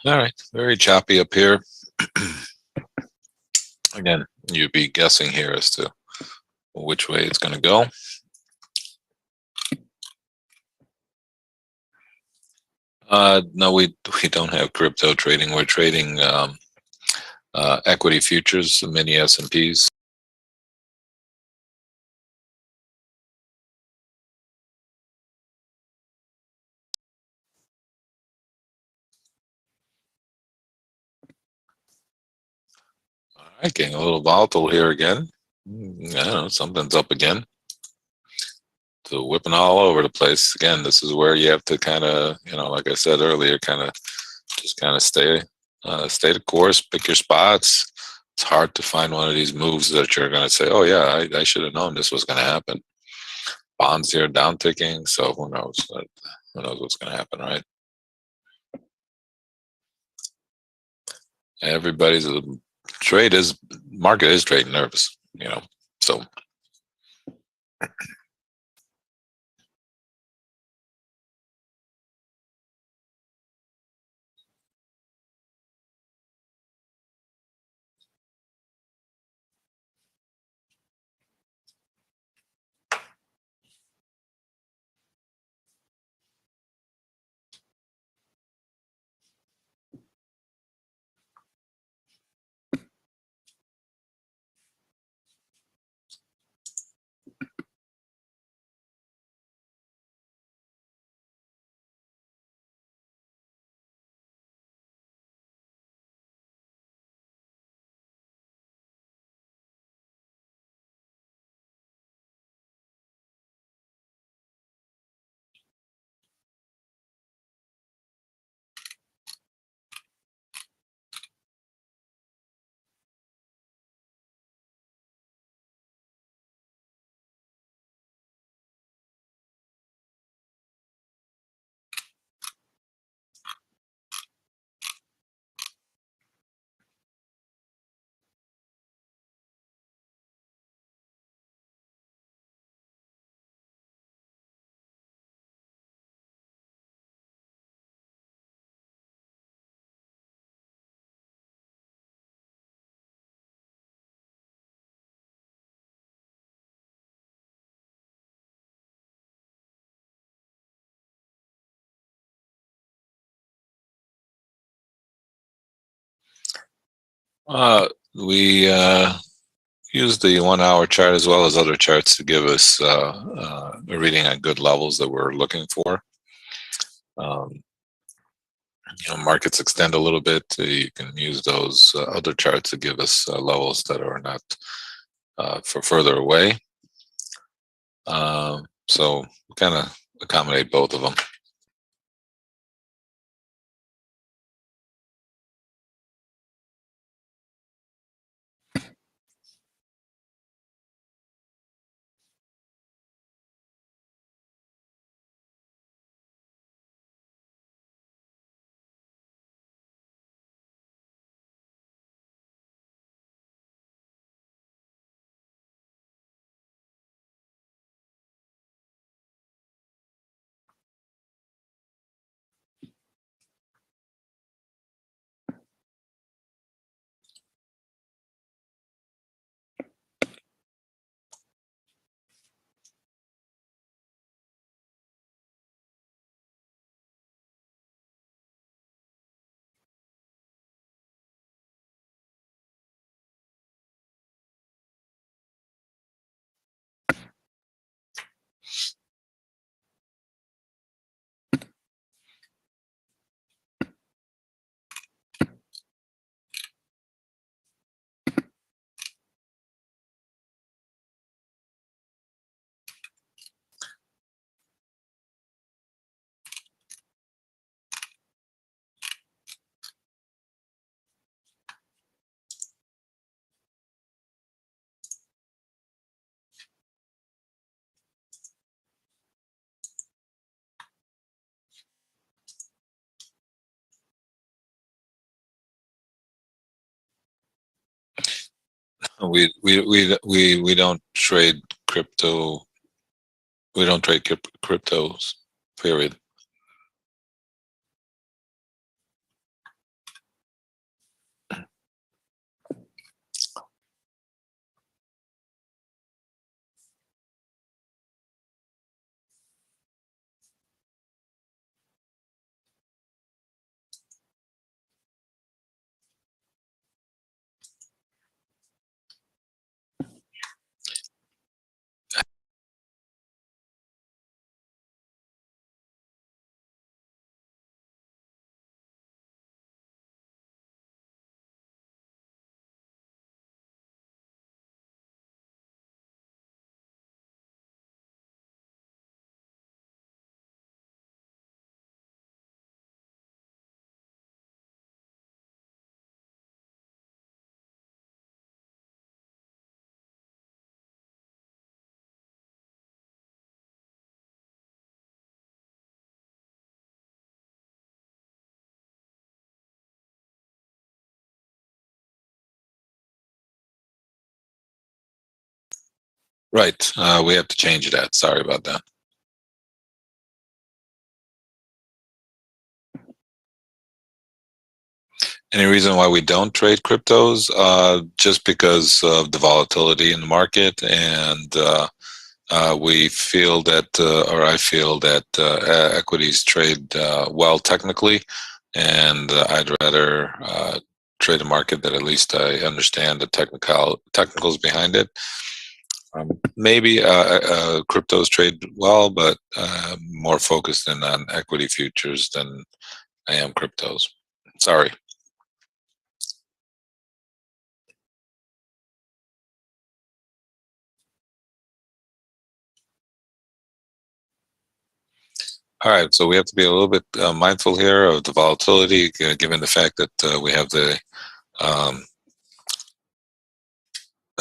All right, very choppy up here. Again, you'd be guessing here as to which way it's going to go. No, we don't have crypto trading. We're trading equity futures, mini S&Ps. All right, getting a little volatile here again. I don't know, something's up again. So whipping all over the place. Again, this is where you have to kind of, like I said earlier, just stay the course, pick your spots. It's hard to find one of these moves that you're going to say, oh yeah, I should have known this was going to happen. Bonds here down ticking, so who knows? Who knows what's going to happen, right? Everybody's market is trading nervous, so. We use the 1 hour chart as well as other charts to give us a reading at good levels that we're looking for. Um, markets extend a little bit. You can use those other charts to give us levels that are not for further away. So we kind of accommodate both of them. We don't trade crypto. We don't trade cryptos. Period. Right. We have to change that. Sorry about that. Any reason why we don't trade cryptos? Just because of the volatility in the market, and we feel that, or I feel that equities trade well technically, and I'd rather trade a market that at least I understand the technicals behind it. Maybe cryptos trade well, but more focused in on equity futures than I am cryptos. Sorry. All right, so we have to be a little bit mindful here of the volatility, given the fact that we have the um,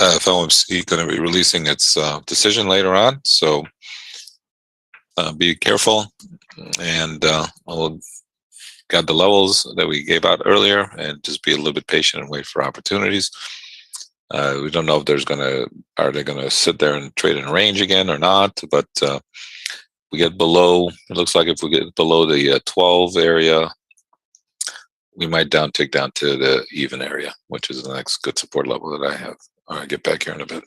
FOMC going to be releasing its decision later on. So be careful, and we'll got the levels that we gave out earlier, and just be a little bit patient and wait for opportunities. We don't know if are they going to sit there and trade in range again or not, but we get below, it looks like if we get below the 12 area, we might tick down to the even area, which is the next good support level that I have. All right, get back here in a bit.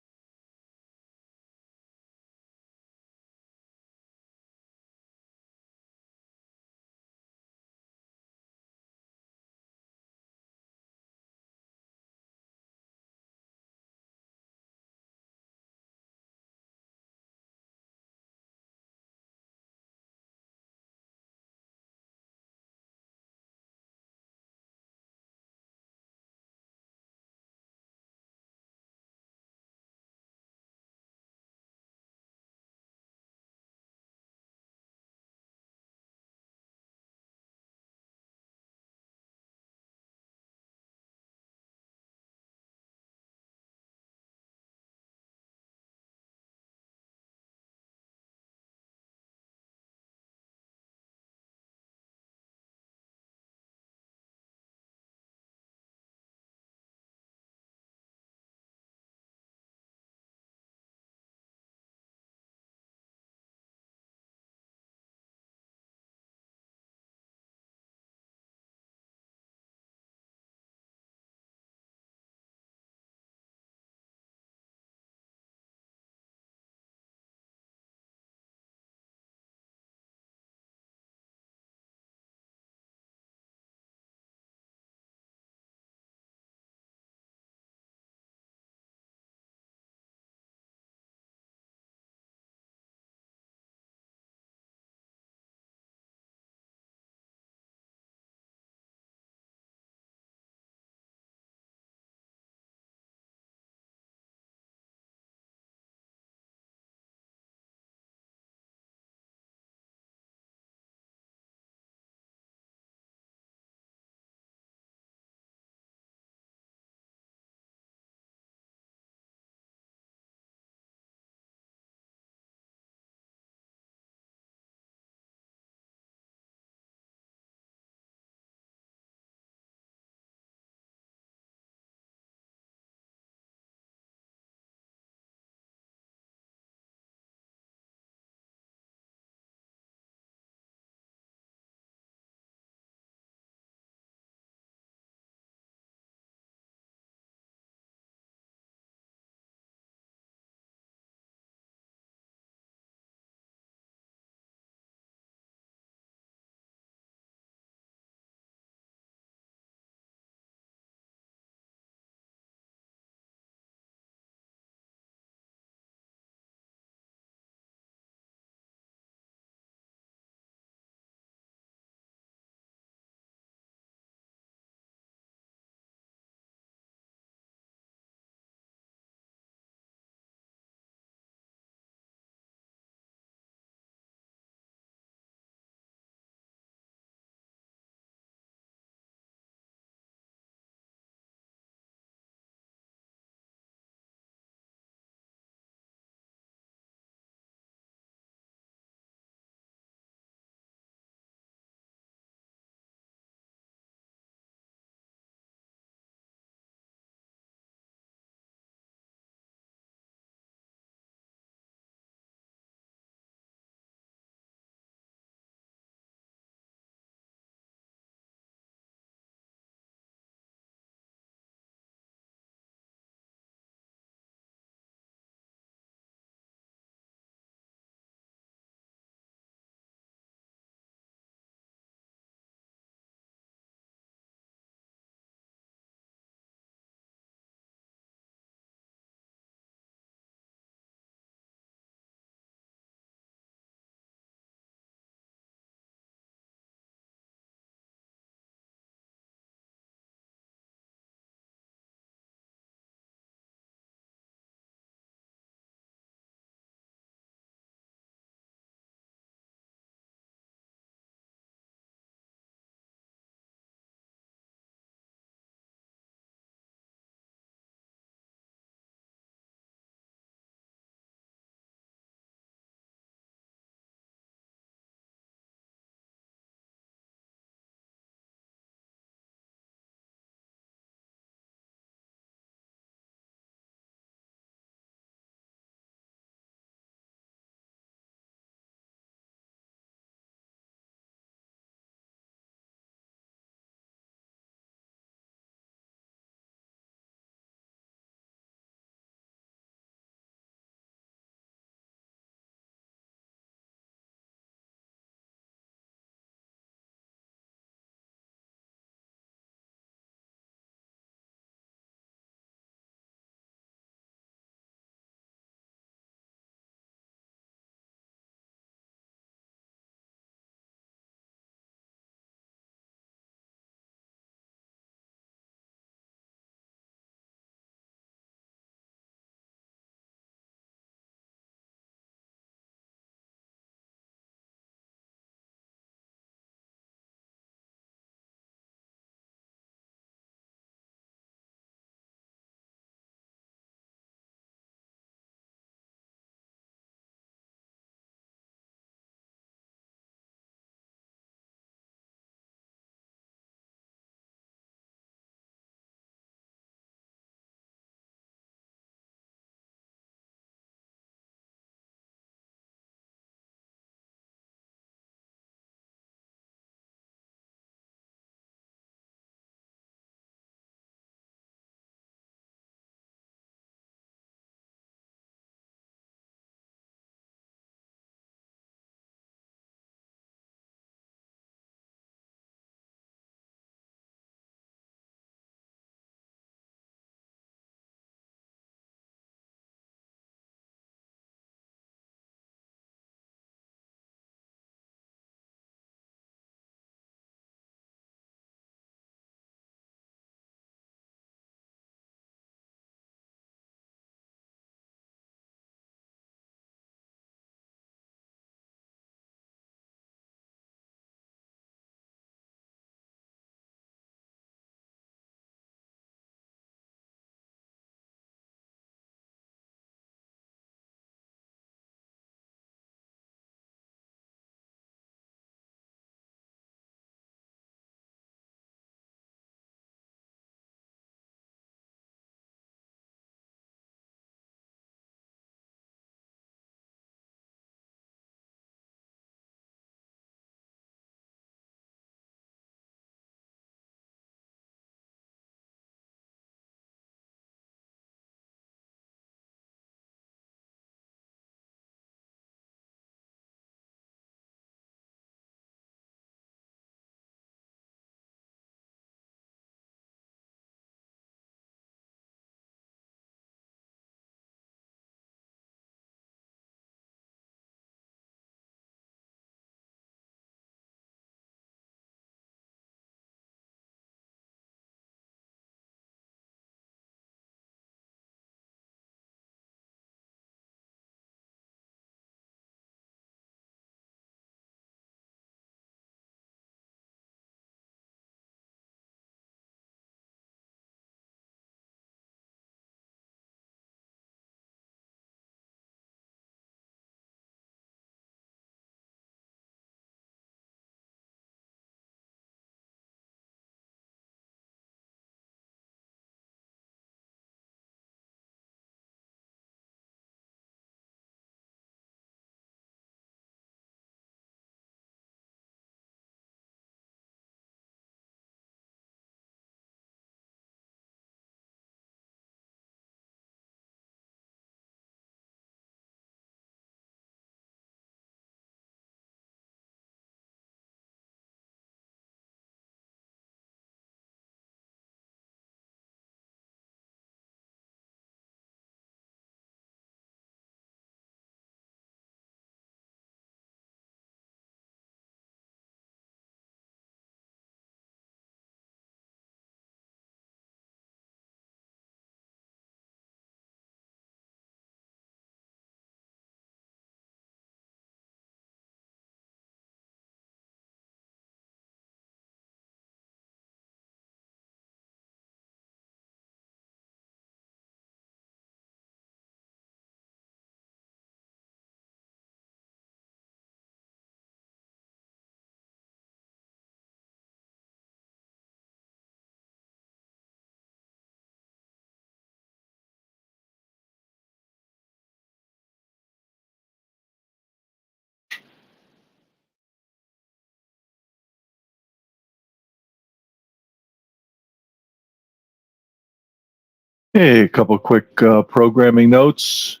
Hey, a couple quick programming notes.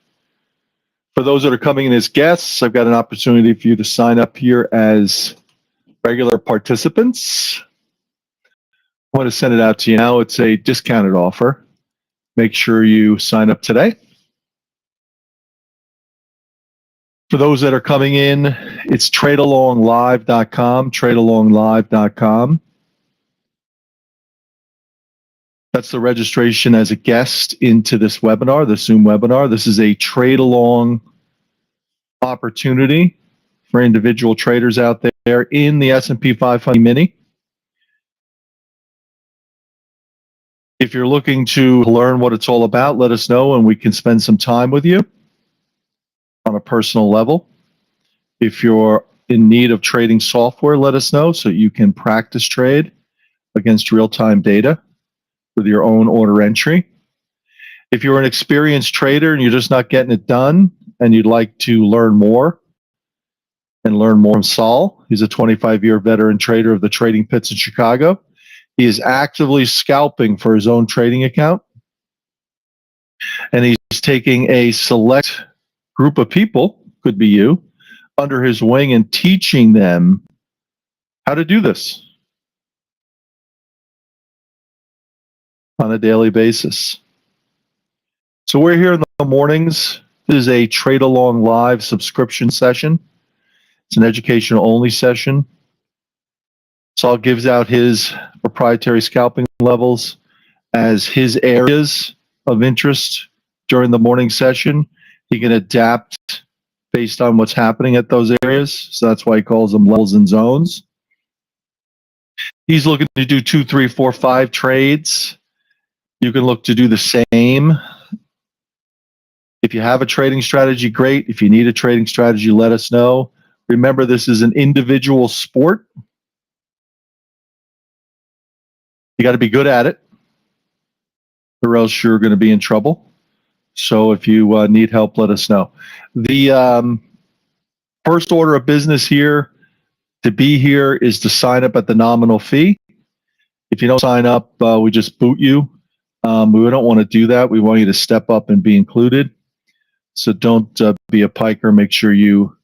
For those that are coming in as guests, I've got an opportunity for you to sign up here as regular participants. I want to send it out to you now. It's a discounted offer. Make sure you sign up today. For those that are coming in, it's tradealonglive.com, tradealonglive.com. That's the registration as a guest into this webinar, the Zoom webinar. This is a trade along opportunity for individual traders out there in the S&P 500 mini. If you're looking to learn what it's all about, let us know and we can spend some time with you on a personal level. If you're in need of trading software, let us know so you can practice trade against real-time data with your own order entry. If you're an experienced trader and you're just not getting it done and you'd like to learn more from Saul, he's a 25-year veteran trader of the trading pits in Chicago. He is actively scalping for his own trading account. And he's taking a select group of people, could be you, under his wing and teaching them how to do this on a daily basis. So we're here in the mornings. This is a Trade Along Live subscription session. It's an educational only session. Saul gives out his proprietary scalping levels as his areas of interest during the morning session. He can adapt based on what's happening at those areas. So that's why he calls them levels and zones. He's looking to do 2, 3, 4, 5 trades. You can look to do the same. If you have a trading strategy, great. If you need a trading strategy, let us know. Remember, this is an individual sport. You got to be good at it, or else you're going to be in trouble. So if you need help, let us know. The first order of business here to be here is to sign up at the nominal fee. If you don't sign up, we just boot you. We don't want to do that. We want you to step up and be included. So don't be a piker. Make sure you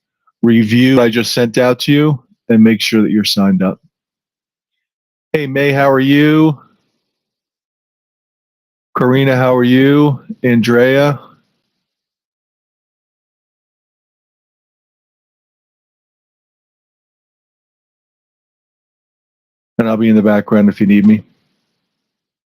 review what I just sent out to you and make sure that you're signed up. Hey, May, how are you? Karina, how are you? Andrea? And I'll be in the background if you need me.